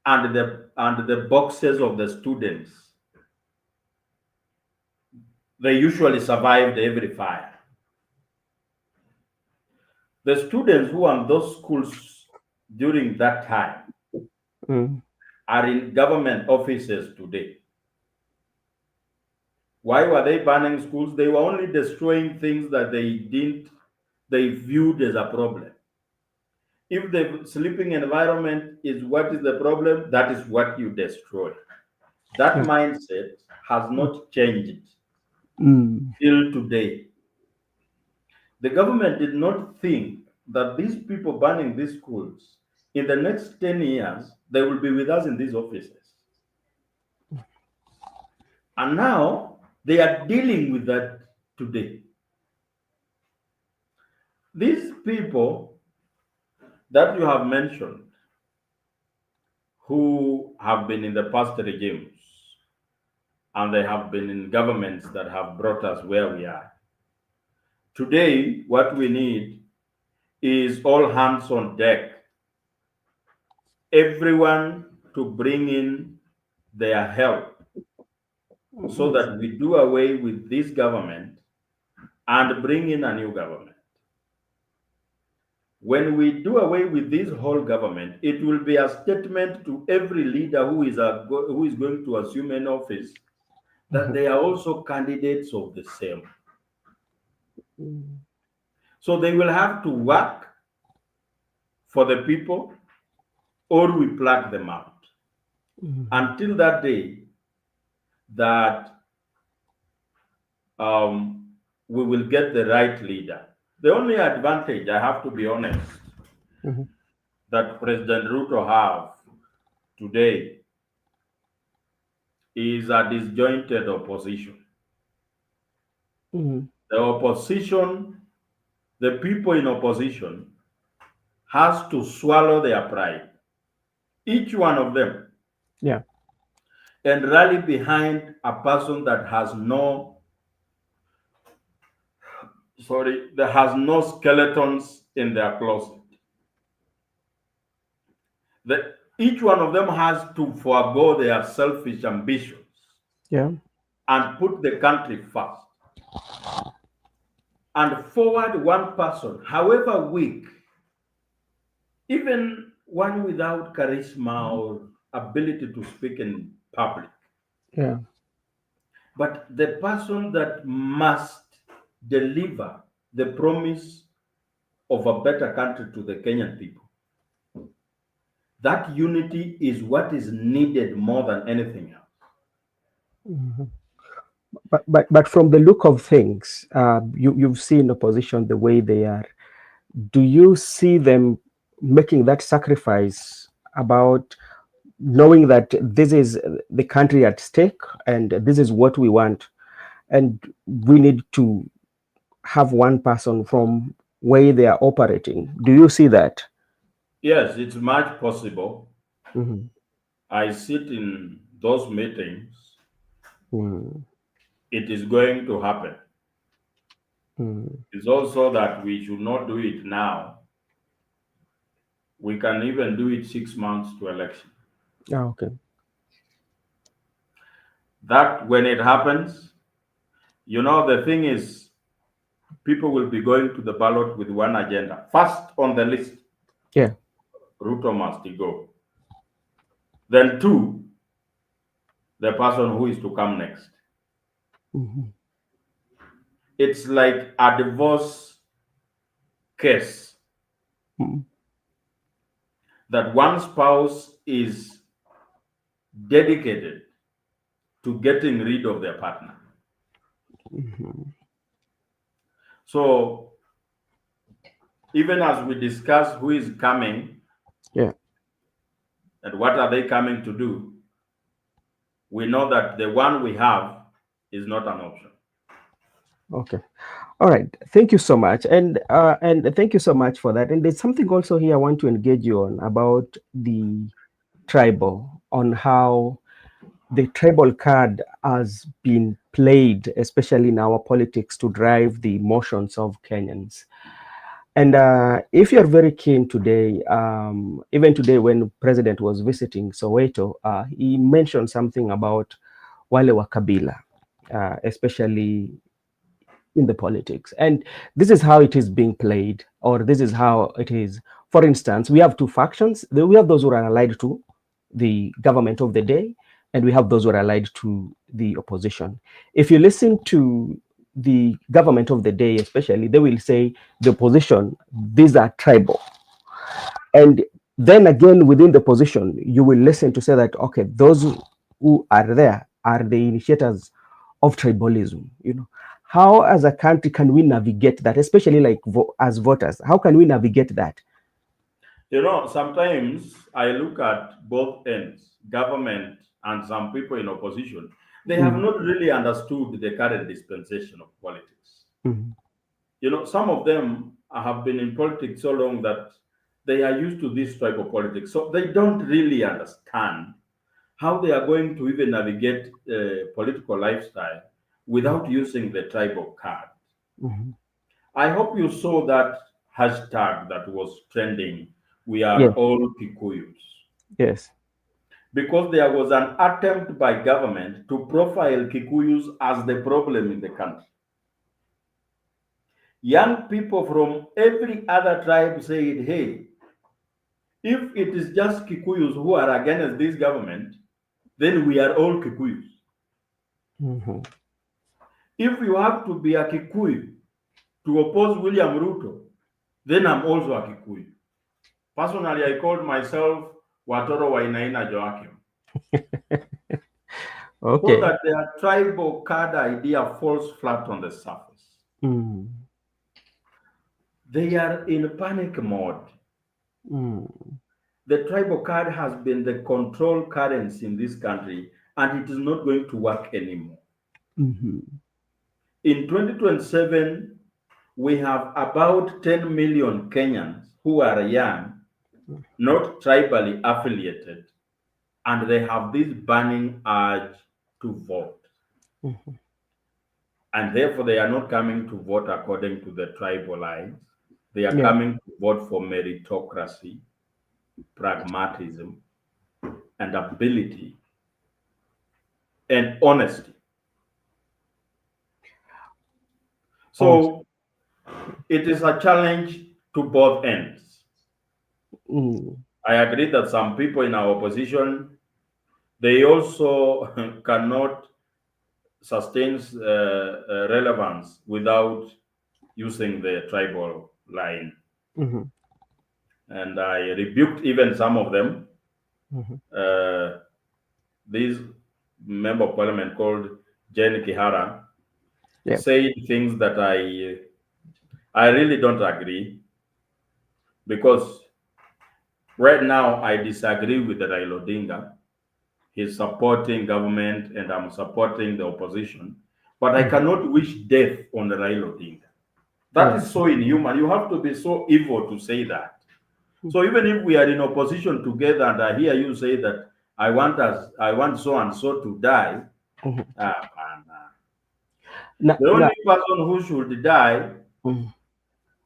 Speaker 2: and the boxes of the students, they usually survived every fire. The students who are in those schools during that time
Speaker 1: mm,
Speaker 2: are in government offices today. Why were they banning schools? They were only destroying things that they viewed as a problem. If the sleeping environment is what is the problem, that is what you destroy. That
Speaker 1: yeah.
Speaker 2: mindset has not changed
Speaker 1: Mm,
Speaker 2: till today. The government did not think that these people banning these schools, in the next 10 years, they will be with us in these offices. And now they are dealing with that today. These people that you have mentioned, who have been in the past regimes, and they have been in governments that have brought us where we are. Today, what we need is all hands on deck, everyone to bring in their help so
Speaker 1: mm,
Speaker 2: that we do away with this government and bring in a new government. When we do away with this whole government, it will be a statement to every leader who is going to assume an office that
Speaker 1: mhm,
Speaker 2: they are also candidates of the same.
Speaker 1: mm,
Speaker 2: So they will have to work for the people or we plug them out.
Speaker 1: mhm,
Speaker 2: Until that day that we will get the right leader. The only advantage, I have to be honest,
Speaker 1: mhm,
Speaker 2: that President Ruto have today is a disjointed opposition.
Speaker 1: mhm.
Speaker 2: The opposition, the people in opposition, has to swallow their pride, each one of them,
Speaker 1: Yeah.
Speaker 2: and rally behind a person that has no skeletons in their closet. Each one of them has to forego their selfish ambitions
Speaker 1: Yeah.
Speaker 2: and put the country first and forward one person, however weak, even one without charisma or ability to speak in public,
Speaker 1: Yeah.
Speaker 2: but the person that must deliver the promise of a better country to the Kenyan people. That unity is what is needed more than anything else.
Speaker 1: Mhm. But from the look of things, you've seen opposition the way they are. Do you see them making that sacrifice about knowing that this is the country at stake and this is what we want, and we need to have one person from where they are operating? Do you see that?
Speaker 2: Yes, it's much possible.
Speaker 1: Mm-hmm.
Speaker 2: I sit in those meetings.
Speaker 1: Mm-hmm.
Speaker 2: It is going to happen.
Speaker 1: Mm-hmm.
Speaker 2: It's also that we should not do it now. We can even do it 6 months to election.
Speaker 1: Ah, okay.
Speaker 2: That when it happens, the thing is, people will be going to the ballot with one agenda. First on the list,
Speaker 1: Yeah.
Speaker 2: Ruto must go. Then two, the person who is to come next.
Speaker 1: Mm-hmm.
Speaker 2: It's like a divorce case
Speaker 1: Mm-hmm.
Speaker 2: that one spouse is dedicated to getting rid of their partner.
Speaker 1: Mm-hmm.
Speaker 2: So even as we discuss who is coming
Speaker 1: Yeah.
Speaker 2: and what are they coming to do, we know that the one we have is not an option.
Speaker 1: Okay. All right. Thank you so much, and thank you so much for that. And there's something also here I want to engage you on about the tribal, on how the tribal card has been played, especially in our politics, to drive the emotions of Kenyans. And if you're very keen today, even today when President was visiting Soweto, he mentioned something about Wale wa Kabila, especially in the politics. And this is how it is being played, or this is how it is. For instance, we have two factions. We have those who are allied to the government of the day, and we have those who are allied to the opposition. If you listen to the government of the day, especially, they will say the opposition, these are tribal. And then again, within the position, you will listen to say that, okay, those who are there are the initiators of tribalism. How as a country can we navigate that, especially like as voters? How can we navigate that?
Speaker 2: Sometimes I look at both ends, government and some people in opposition. They have
Speaker 1: Mm-hmm.
Speaker 2: not really understood the current dispensation of politics.
Speaker 1: Mm-hmm.
Speaker 2: Some of them have been in politics so long that they are used to this type of politics. So they don't really understand how they are going to even navigate political lifestyle without using the tribal card.
Speaker 1: Mm-hmm.
Speaker 2: I hope you saw that hashtag that was trending. We are
Speaker 1: Yes.
Speaker 2: all Kikuyus.
Speaker 1: Yes.
Speaker 2: Because there was an attempt by government to profile Kikuyus as the problem in the country. Young people from every other tribe said, hey, if it is just Kikuyus who are against this government, then we are all Kikuyus.
Speaker 1: Mm-hmm.
Speaker 2: If you have to be a Kikuyu to oppose William Ruto, then I'm also a Kikuyu. Personally, I called myself Watoro Wainaina Joachim. So
Speaker 1: Okay.
Speaker 2: that their tribal card idea falls flat on the surface.
Speaker 1: Mm-hmm.
Speaker 2: They are in panic mode.
Speaker 1: Mm-hmm.
Speaker 2: The tribal card has been the control currency in this country, and it is not going to work anymore.
Speaker 1: Mm-hmm.
Speaker 2: In 2027, we have about 10 million Kenyans who are young, not tribally affiliated, and they have this burning urge to vote.
Speaker 1: Mm-hmm.
Speaker 2: And therefore, they are not coming to vote according to the tribal lines. They are
Speaker 1: Yeah.
Speaker 2: coming to vote for meritocracy, pragmatism, and ability and honesty.
Speaker 1: Honest.
Speaker 2: So it is a challenge to both ends.
Speaker 1: Mm.
Speaker 2: I agree that some people in our opposition, they also cannot sustain relevance without using the tribal line.
Speaker 1: Mm-hmm.
Speaker 2: And I rebuked even some of them
Speaker 1: Mm-hmm.
Speaker 2: Uh, this member of parliament called Jane Kihara
Speaker 1: Yeah.
Speaker 2: said things that I really don't agree, because right now I disagree with the Raila Odinga. He's supporting government and I'm supporting the opposition, but I
Speaker 1: Mm-hmm.
Speaker 2: cannot wish death on the Raila Odinga. That
Speaker 1: Mm-hmm.
Speaker 2: is so inhuman. You have to be so evil to say that. So even if we are in opposition together and I hear you say that I want so and so to die,
Speaker 1: Mm-hmm.
Speaker 2: and,
Speaker 1: Now,
Speaker 2: the
Speaker 1: now,
Speaker 2: only person who should die
Speaker 1: mm-hmm.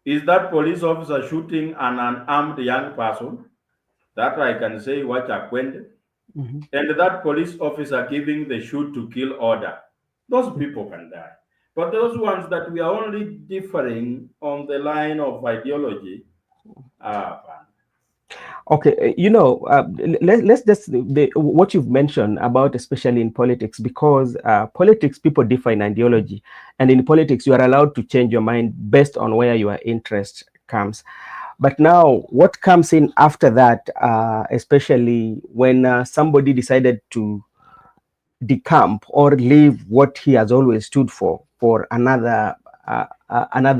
Speaker 2: is that police officer shooting an unarmed young person. That I can say what happened.
Speaker 1: Mm-hmm.
Speaker 2: And that police officer giving the shoot to kill order. Those people can die. But those ones that we are only differing on the line of ideology, ah,
Speaker 1: Okay, let's just what you've mentioned about, especially in politics, because politics, people differ in ideology, and in politics you are allowed to change your mind based on where your interest comes. But now what comes in after that, especially when somebody decided to decamp or leave what he has always stood for another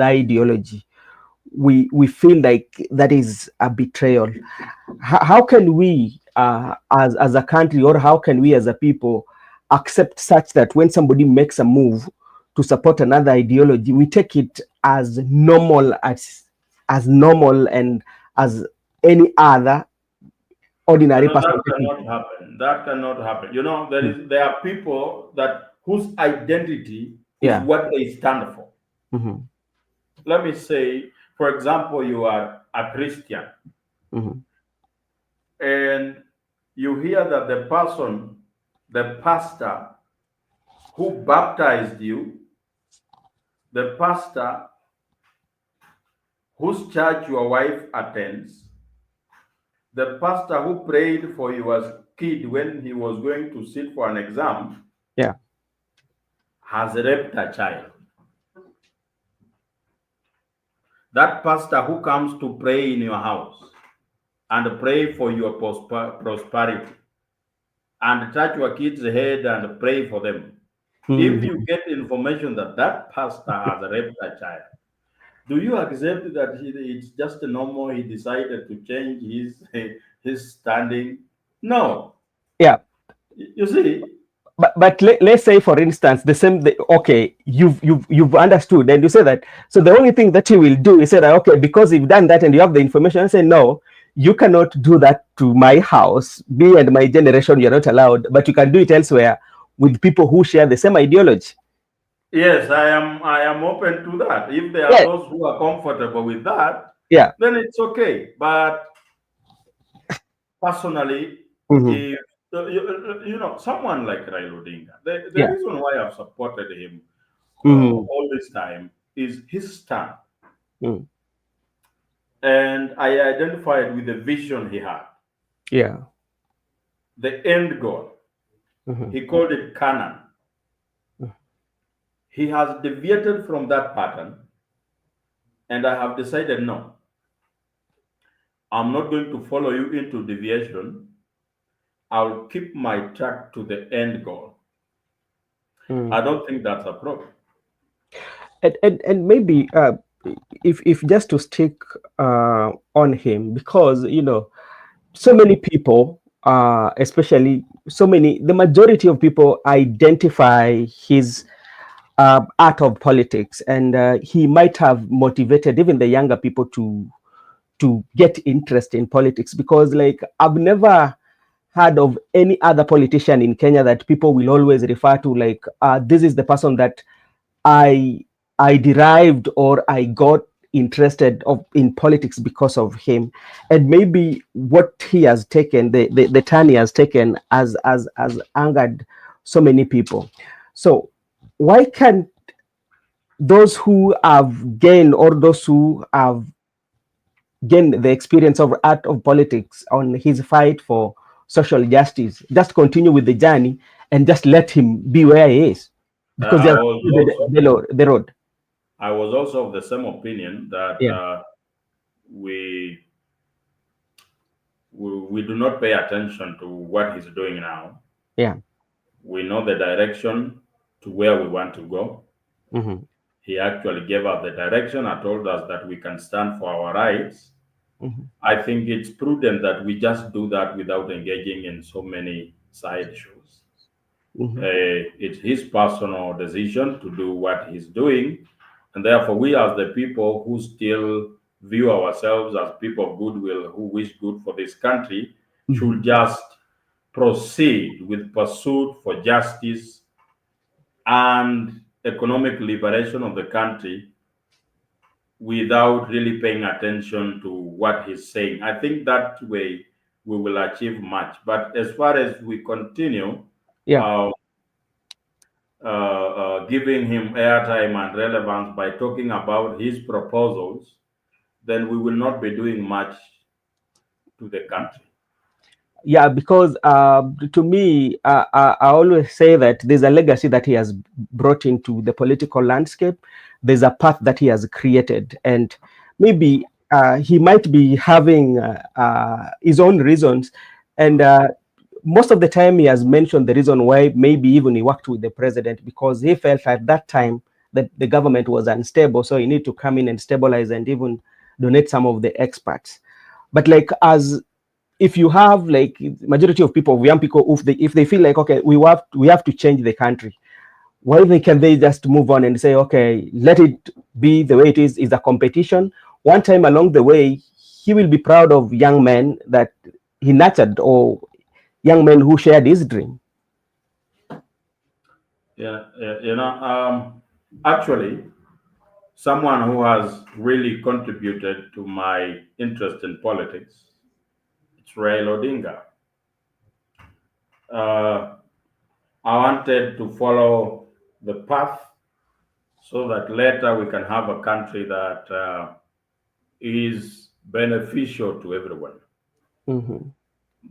Speaker 1: ideology, we feel like that is a betrayal. How can we, as a country, or how can we as a people accept such that when somebody makes a move to support another ideology, we take it as normal, as normal and as any other ordinary
Speaker 2: no,
Speaker 1: person
Speaker 2: that
Speaker 1: taking
Speaker 2: cannot happen. That cannot happen. You know,
Speaker 1: it?
Speaker 2: there are people that whose identity is
Speaker 1: Yeah.
Speaker 2: what they stand for.
Speaker 1: Hmm.
Speaker 2: Let me say, for example, you are a Christian
Speaker 1: Hmm.
Speaker 2: and you hear that the pastor who baptized you, the pastor whose church your wife attends, the pastor who prayed for your kid when he was going to sit for an exam,
Speaker 1: Yeah.
Speaker 2: has raped a child. That pastor who comes to pray in your house and pray for your prosperity and touch your kid's head and pray for them. If
Speaker 1: Hmm.
Speaker 2: you get information that that pastor has raped a child, do you accept that it's just normal? He decided to change his standing. No,
Speaker 1: Yeah.
Speaker 2: you see.
Speaker 1: But let's say, for instance, the same, okay, you've understood, and you say that, so the only thing that you will do is say that, okay, because you've done that and you have the information, and say, no, you cannot do that to my house, me and my generation, you're not allowed, but you can do it elsewhere with people who share the same ideology.
Speaker 2: Yes, I am open to that. If there are
Speaker 1: Yeah.
Speaker 2: those who are comfortable with that,
Speaker 1: Yeah.
Speaker 2: then it's okay. But personally,
Speaker 1: Hmm.
Speaker 2: if you know someone like Raila Odinga, the
Speaker 1: Yeah.
Speaker 2: reason why I've supported him
Speaker 1: Hmm.
Speaker 2: all this time is his stand,
Speaker 1: Mm.
Speaker 2: and I identified with the vision he had,
Speaker 1: Yeah.
Speaker 2: the end goal.
Speaker 1: Hmm.
Speaker 2: He called it Canaan. He has deviated from that pattern, and I have decided no, I'm not going to follow you into deviation. I'll keep my track to the end goal. I
Speaker 1: Mm.
Speaker 2: don't think that's a problem.
Speaker 1: And maybe, if just to stick on him, because so many people, especially so many, the majority of people identify his art of politics, and he might have motivated even the younger people to get interest in politics, because, like, I've never heard of any other politician in Kenya that people will always refer to, like, this is the person that I I derived, or I got interested in politics because of him. And maybe what he has taken, the turn he has taken, as angered so many people. So why can't those who have gained, or those who have gained the experience of art of politics on his fight for social justice, just continue with the journey and just let him be where he is, because they
Speaker 2: I
Speaker 1: are
Speaker 2: was also
Speaker 1: the road.
Speaker 2: I was also of the same opinion that
Speaker 1: Yeah.
Speaker 2: we we do not pay attention to what he's doing now.
Speaker 1: Yeah.
Speaker 2: We know the direction to where we want to go.
Speaker 1: Mm-hmm.
Speaker 2: He actually gave us the direction and told us that we can stand for our rights.
Speaker 1: Mm-hmm.
Speaker 2: I think it's prudent that we just do that without engaging in so many side shows.
Speaker 1: Mm-hmm.
Speaker 2: It's his personal decision to do what he's doing, and therefore, we as the people who still view ourselves as people of goodwill who wish good for this country
Speaker 1: Mm-hmm.
Speaker 2: should just proceed with pursuit for justice and economic liberation of the country without really paying attention to what he's saying. I think that way we will achieve much. But as far as we continue
Speaker 1: Yeah.
Speaker 2: uh, giving him airtime and relevance by talking about his proposals, then we will not be doing much to the country.
Speaker 1: Yeah, because to me, I always say that there's a legacy that he has brought into the political landscape. There's a path that he has created, and maybe he might be having his own reasons. And most of the time, he has mentioned the reason why maybe even he worked with the president, because he felt at that time that the government was unstable, so he needed to come in and stabilize and even donate some of the experts. But like, as if you have like majority of people, young people, if they feel like, okay, we have to change the country, why can they just move on and say, okay, let it be the way it is a competition. One time along the way, he will be proud of young men that he nurtured, or young men who shared his dream.
Speaker 2: Yeah, actually, someone who has really contributed to my interest in politics, it's Raila Odinga. Uh, I wanted to follow the path so that later we can have a country that is beneficial to everyone.
Speaker 1: Mm-hmm.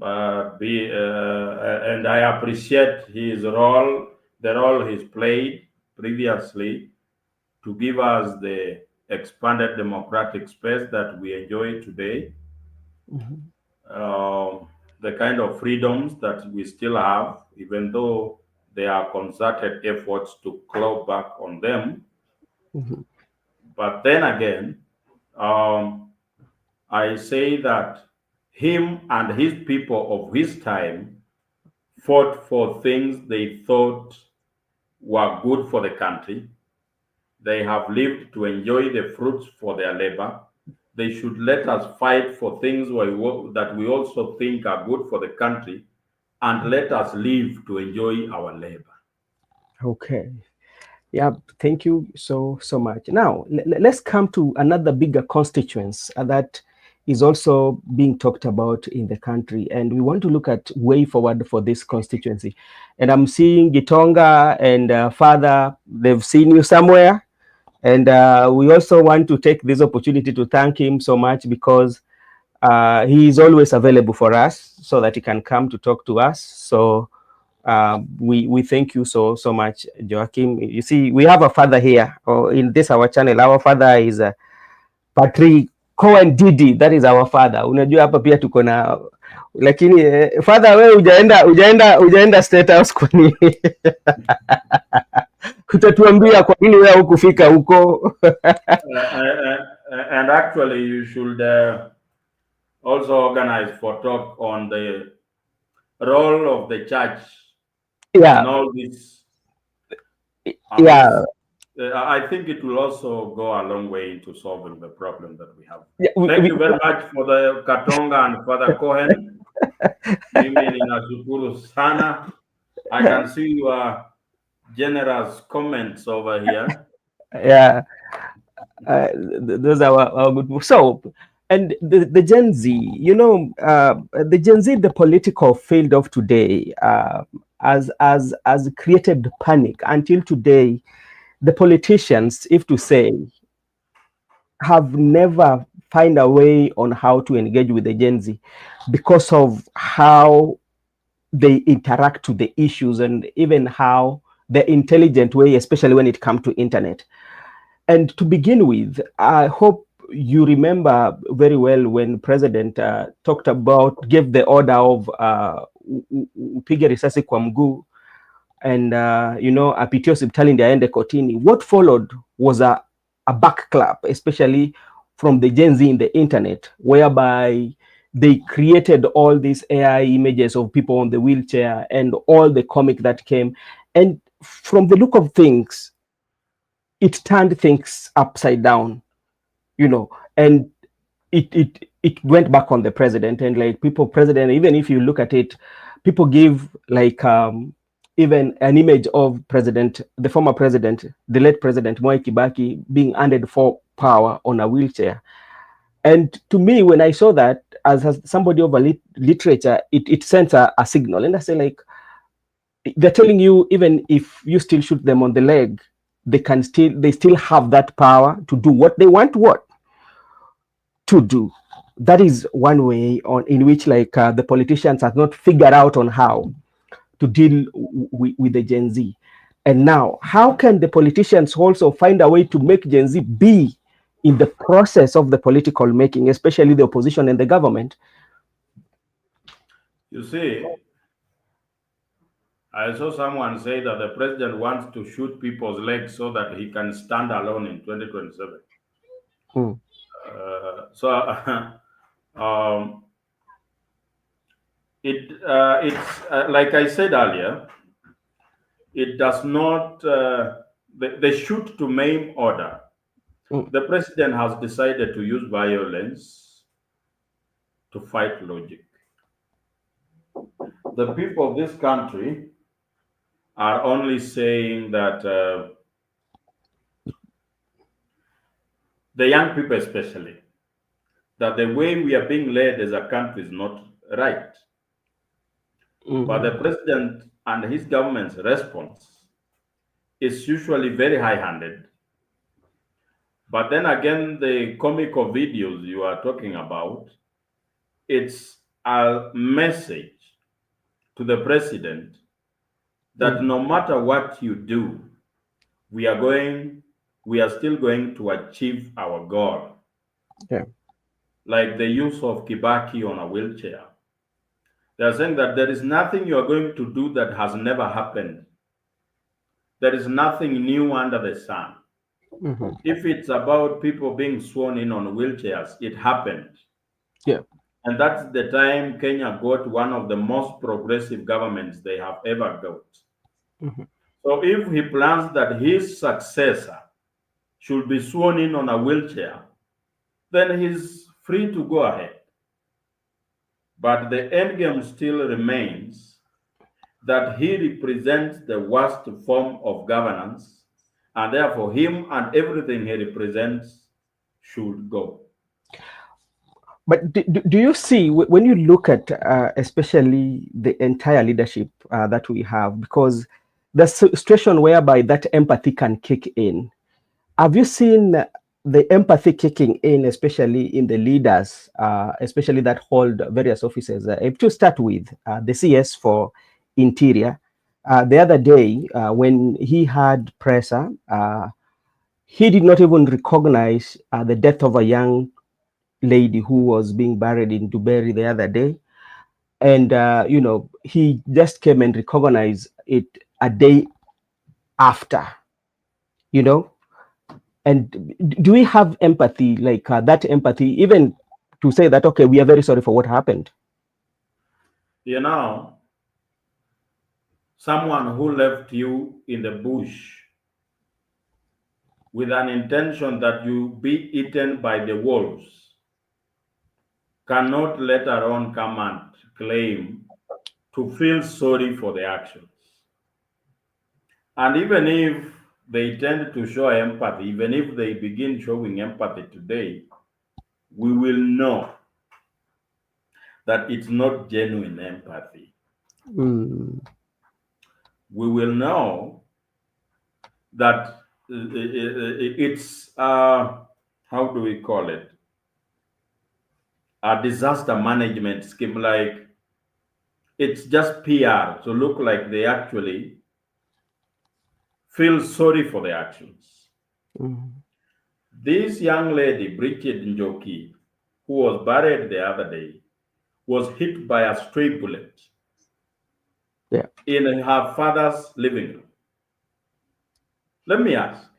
Speaker 2: And I appreciate his role, the role he's played previously to give us the expanded democratic space that we enjoy today,
Speaker 1: Mm-hmm.
Speaker 2: the kind of freedoms that we still have, even though there are concerted efforts to claw back on them.
Speaker 1: Mm-hmm.
Speaker 2: But then again, um, I say that him and his people of his time fought for things they thought were good for the country. They have lived to enjoy the fruits for their labor. They should let us fight for things that we also think are good for the country, and let us live to enjoy our labor.
Speaker 1: Okay. Yeah, thank you so much. Now, let's come to another bigger constituency that is also being talked about in the country, and we want to look at way forward for this constituency. And I'm seeing Gitonga and Father, they've seen you somewhere, and we also want to take this opportunity to thank him so much, because he is always available for us so that he can come to talk to us. So we thank you so much, Joachim. You see, we have a father here, or in this our channel. Our father is Patrick Cohen Didi. That is our father. Unajua hapa pia tuko na, lakini father, wewe hujaenda State House kwa nini? Utatuambia kwa nini wewe hukufika huko?
Speaker 2: And actually, you should also organize for talk on the role of the church in all this.
Speaker 1: Yeah.
Speaker 2: I think it will also go a long way into solving the problem that we have.
Speaker 1: Yeah,
Speaker 2: Thank you very much for the Katonga and Father Cohen. Mimi ninashukuru sana. I can see your generous comments over here.
Speaker 1: Yeah, those are our good. So, and the Gen Z, the Gen Z, the political field of today, has created panic. Until today, the politicians, if to say, have never find a way on how to engage with the Gen Z, because of how they interact with the issues, and even how the intelligent way, especially when it comes to internet. And to begin with, I hope you remember very well when President talked about, gave the order of upige risasi kwa mguu, and apitie hospitali ndio aende kotini. What followed was a backclap, especially from the Gen Z in the internet, whereby they created all these AI images of people on the wheelchair and all the comic that came. And from the look of things, it turned things upside down, and it went back on the president. And like people, president, even if you look at it, people give like even an image of the former president, the late president Mwai Kibaki, being handed for power on a wheelchair. And to me, when I saw that, as somebody of a literature, it sends a signal. And I say, like, they're telling you, even if you still shoot them on the leg, they still have that power to do what they want to do. That is one way in which, like, the politicians have not figured out on how to deal with the Gen Z. And now, how can the politicians also find a way to make Gen Z be in the process of the political making, especially the opposition and the government?
Speaker 2: You see, I saw someone say that the president wants to shoot people's legs so that he can stand alone in 2027.
Speaker 1: Hmm.
Speaker 2: So um, it's like I said earlier, it does not the shoot to maim order.
Speaker 1: Hmm.
Speaker 2: The president has decided to use violence to fight logic. The people of this country are only saying that the young people especially, that the way we are being led as a country is not right. But the president and his government's response is usually very high-handed. But then again, the comical videos you are talking about, it's a message to the president that no matter what you do, we are still going to achieve our goal.
Speaker 1: Yeah.
Speaker 2: Like the use of Kibaki on a wheelchair. They are saying that there is nothing you are going to do that has never happened. There is nothing new under the sun.
Speaker 1: Mm-hmm.
Speaker 2: If it's about people being sworn in on wheelchairs, it happened.
Speaker 1: Yeah.
Speaker 2: And that's the time Kenya got one of the most progressive governments they have ever got.
Speaker 1: Mm-hmm.
Speaker 2: So if he plans that his successor should be sworn in on a wheelchair, then he's free to go ahead. But the end game still remains that he represents the worst form of governance, and therefore him and everything he represents should go.
Speaker 1: But do you see, when you look at especially the entire leadership that we have, because the situation whereby that empathy can kick in, have you seen the empathy kicking in, especially in the leaders, especially that hold various offices? If to start with the CS for Interior, the other day when he had pressure, he did not even recognize the death of a young lady who was being buried in Duberi the other day. And, he just came and recognized it a day after, you know. And do we have empathy, like that empathy, even to say that, okay, we are very sorry for what happened?
Speaker 2: You know, someone who left you in the bush with an intention that you be eaten by the wolves cannot later on come and claim to feel sorry for the actions. And even if they tend to show empathy, even if they begin showing empathy today, we will know that it's not genuine empathy.
Speaker 1: Mm.
Speaker 2: We will know that it's, how do we call it? A disaster management scheme. Like it's just PR to look like they actually feel sorry for the actions.
Speaker 1: Mm.
Speaker 2: This young lady, Bridget Njoki, who was buried the other day, was hit by a stray bullet
Speaker 1: Yeah.
Speaker 2: in her father's living room. Let me ask,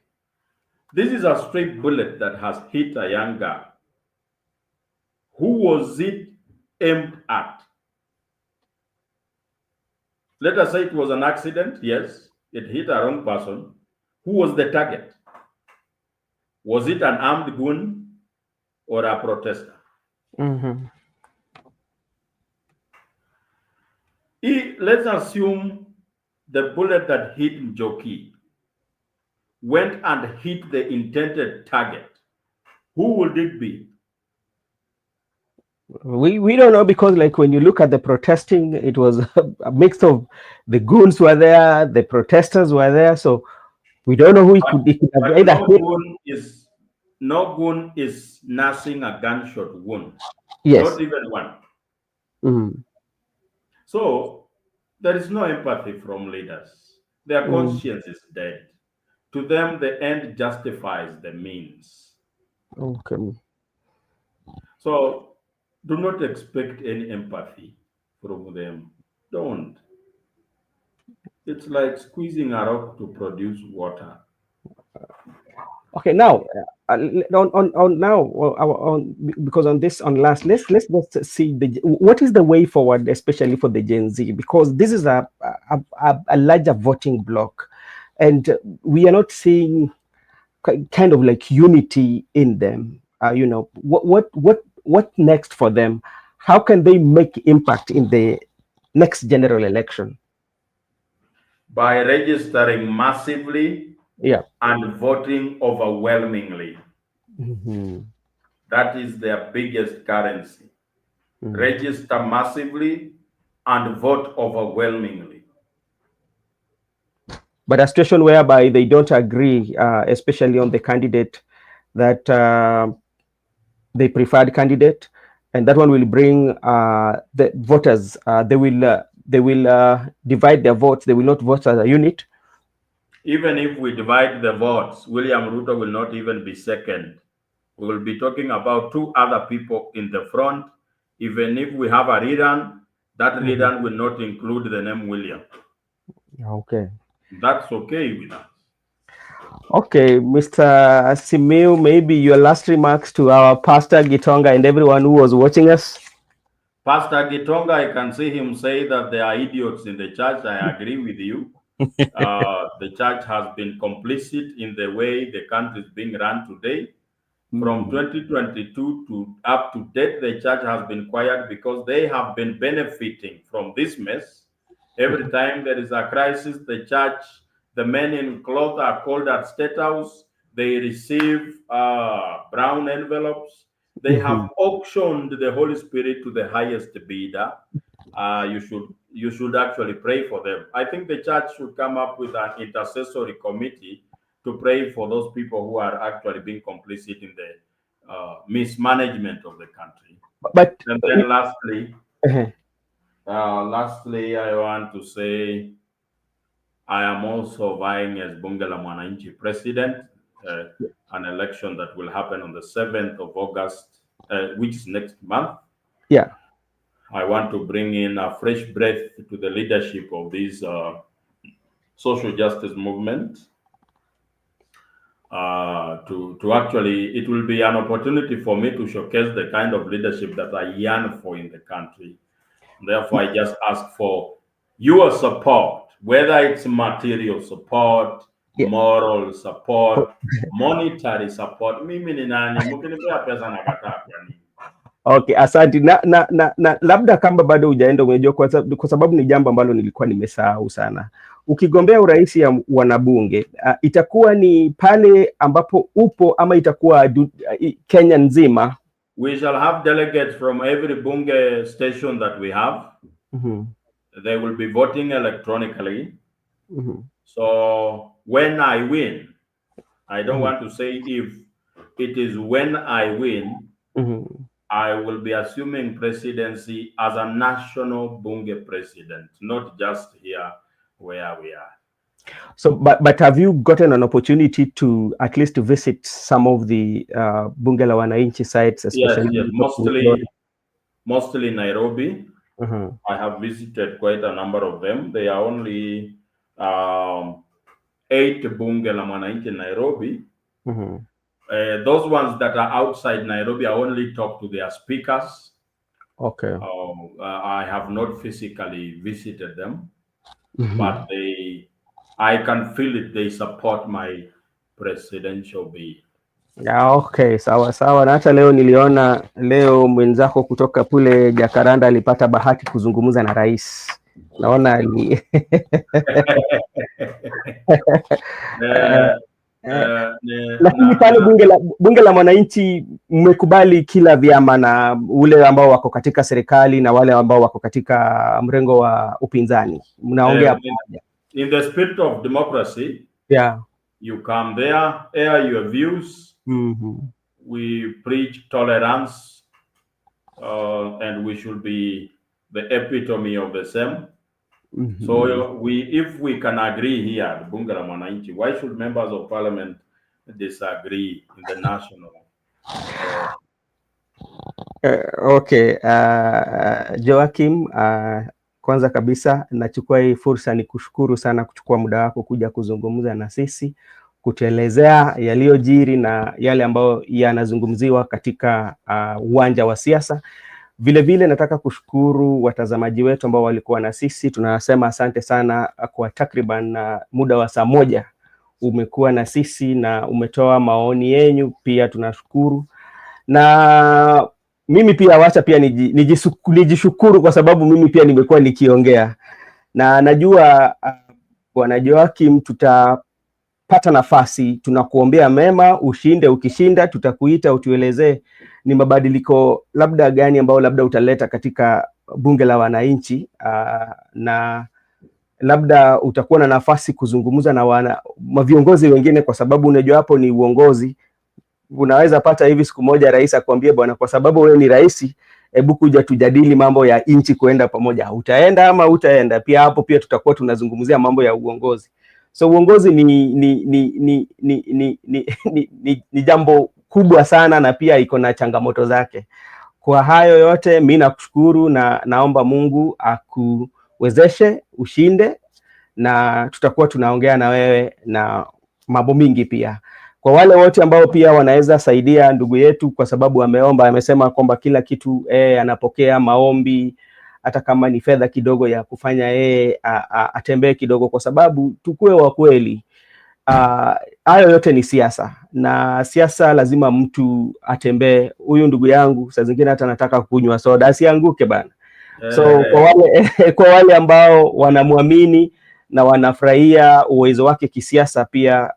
Speaker 2: this is a stray bullet that has hit a young girl. Who was it aimed at? Let us say it was an accident. Yes, it hit a wrong person. Who was the target? Was it an armed goon or a protester?
Speaker 1: Mm-hmm.
Speaker 2: Let's assume the bullet that hit Njoki went and hit the intended target. Who would it be?
Speaker 1: We don't know, because like when you look at the protesting, it was a mix of the goons were there, the protesters were there, so we don't know who
Speaker 2: But,
Speaker 1: it could have
Speaker 2: but
Speaker 1: either hit.
Speaker 2: no goon is nursing a gunshot wound,
Speaker 1: Yes.
Speaker 2: not even one.
Speaker 1: Mm.
Speaker 2: So there is no empathy from leaders. Their
Speaker 1: Mm.
Speaker 2: conscience is dead. To them, the end justifies the means.
Speaker 1: Okay.
Speaker 2: So do not expect any empathy from them. Don't. It's like squeezing a rock to produce water.
Speaker 1: Okay, now on now because on this on last let's see what is the way forward, especially for the Gen Z, because this is a larger voting bloc, and we are not seeing kind of like unity in them. What next for them? How can they make impact in the next general election?
Speaker 2: By registering massively
Speaker 1: Yeah.
Speaker 2: and voting overwhelmingly.
Speaker 1: Hmm.
Speaker 2: That is their biggest currency. Register massively and vote overwhelmingly.
Speaker 1: But a situation whereby they don't agree, especially on the candidate that they preferred candidate, and that one will bring the voters. They will divide their votes. They will not vote as a unit.
Speaker 2: Even if we divide the votes, William Ruto will not even be second. We will be talking about two other people in the front. Even if we have a rerun, that
Speaker 1: Mhm.
Speaker 2: rerun will not include the name William.
Speaker 1: Okay.
Speaker 2: That's okay with us.
Speaker 1: Okay, Mr. Simiu, maybe your last remarks to our Pastor Gitonga and everyone who was watching us.
Speaker 2: Pastor Gitonga, I can see him say that there are idiots in the church. I agree with you. The church has been complicit in the way the country is being run today. From 2022 to up to date, the church has been quiet because they have been benefiting from this mess. Every time there is a crisis, the church, the men in cloth are called at State House. They receive brown envelopes. They have auctioned the Holy Spirit to the highest bidder. You should actually pray for them. I think the church should come up with an intercessory committee to pray for those people who are actually being complicit in the mismanagement of the country.
Speaker 1: But
Speaker 2: And then
Speaker 1: uh,
Speaker 2: lastly, I want to say I am also vying as Bunge la Mwananchi president, uh, an election that will happen on the 7th of August, which is next month.
Speaker 1: yeah,
Speaker 2: I want to bring in a fresh breath to the leadership of this social justice movement. To actually, it will be an opportunity for me to showcase the kind of leadership that I yearn for in the country. Therefore, I just ask for your support, whether it's material support,
Speaker 1: yeah.
Speaker 2: moral support, monetary support. Mimi ni nani? Mkinipea pesa nakataa kwa nini?
Speaker 1: Okay, asante na labda kama bado hujaenda, umejua kwa sababu ni jambo ambalo nilikuwa nimesahau sana. Ukigombea urais ya wanabunge, itakuwa ni pale ambapo upo ama itakuwa Kenya nzima?
Speaker 2: We shall have delegates from every bunge station that we have. They will be voting electronically. So when I win, I don't want to say if, it is when I win, I will be assuming presidency as a national bunge president, not just here where we are.
Speaker 1: So, but have you gotten an opportunity to at least visit some of the Bunge la Wananchi sites, especially?
Speaker 2: Yes, mostly Nairobi. I have visited quite a number of them. They are only 8 Bunge la Wananchi in Nairobi. Those ones that are outside Nairobi, I only talk to their speakers.
Speaker 1: Okay.
Speaker 2: I have not physically visited them, but I can feel it. They support my presidential bid.
Speaker 1: Okay, sawa sawa. Na hata leo niliona mwenzako kutoka kule Jakaranda alipata bahati kuzungumza na rais. Naona ali lakini pale bunge la Mwananchi mmekubali kila vyama, na ule ambao wako katika serikali na wale ambao wako katika mrengo wa upinzani, mnaongea pamoja.
Speaker 2: In the spirit of democracy, you come there, air your views. We preach tolerance, and we should be the epitome of the same. So if we can agree here at Bunge la Mwananchi, why should members of parliament disagree in the national?
Speaker 1: Okay, Joachim, kwanza kabisa nachukua hii fursa ni kushukuru sana kuchukua muda wako kuja kuzungumza na sisi, kutuelezea yaliyojiri na yale ambayo yanazungumziwa katika uwanja wa siasa. Vile vile nataka kushukuru watazamaji wetu ambao walikuwa na sisi. Tunasema asante sana kwa takriban muda wa saa moja umekuwa na sisi na umetoa maoni yenyu, pia tunashukuru. Na mimi pia wacha pia nijishukuru kwa sababu mimi pia nimekuwa nikiongea, na najua Bwana Joachim tutapata nafasi, tunakuombea mema, ushinde. Ukishinda tutakuita utuelezee ni mabadiliko labda gani ambao labda utaleta katika Bunge la Wananchi, na labda utakuwa na nafasi kuzungumza na viongozi wengine, kwa sababu unajua hapo ni uongozi. Unaweza pata hivi siku moja rais akwambie, bwana, kwa sababu wewe ni rais, hebu kuja tujadili mambo ya nchi kuenda pamoja. Utaenda ama utaenda? Pia hapo pia tutakuwa tunazungumzia mambo ya uongozi. So uongozi ni jambo kubwa sana, na pia iko na changamoto zake. Kwa hayo yote mimi nakushukuru na naomba Mungu akuwezeshe ushinde, na tutakuwa tunaongea na wewe na mambo mingi pia. Kwa wale wote ambao pia wanaweza saidia ndugu yetu, kwa sababu ameomba, amesema kwamba kila kitu anapokea maombi, hata kama ni fedha kidogo ya kufanya atembee kidogo, kwa sababu tukue wa kweli. Hayo yote ni siasa, na siasa lazima mtu atembee. Huyu ndugu yangu saa zingine hata nataka kunywa soda asianguke bana. So kwa wale ambao wanamwamini na wanafurahia uwezo wake kisiasa pia,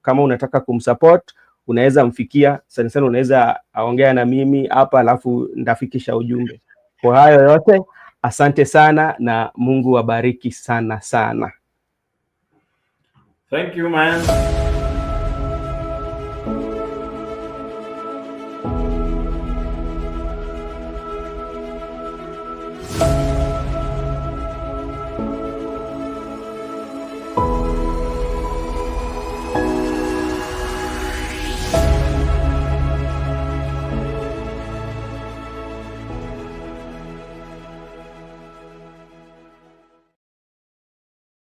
Speaker 1: kama unataka kumsupport unaweza mfikia sana sana, unaweza aongea na mimi hapa alafu ndafikisha ujumbe. Kwa hayo yote asante sana na Mungu awabariki sana sana.
Speaker 2: Thank you, man.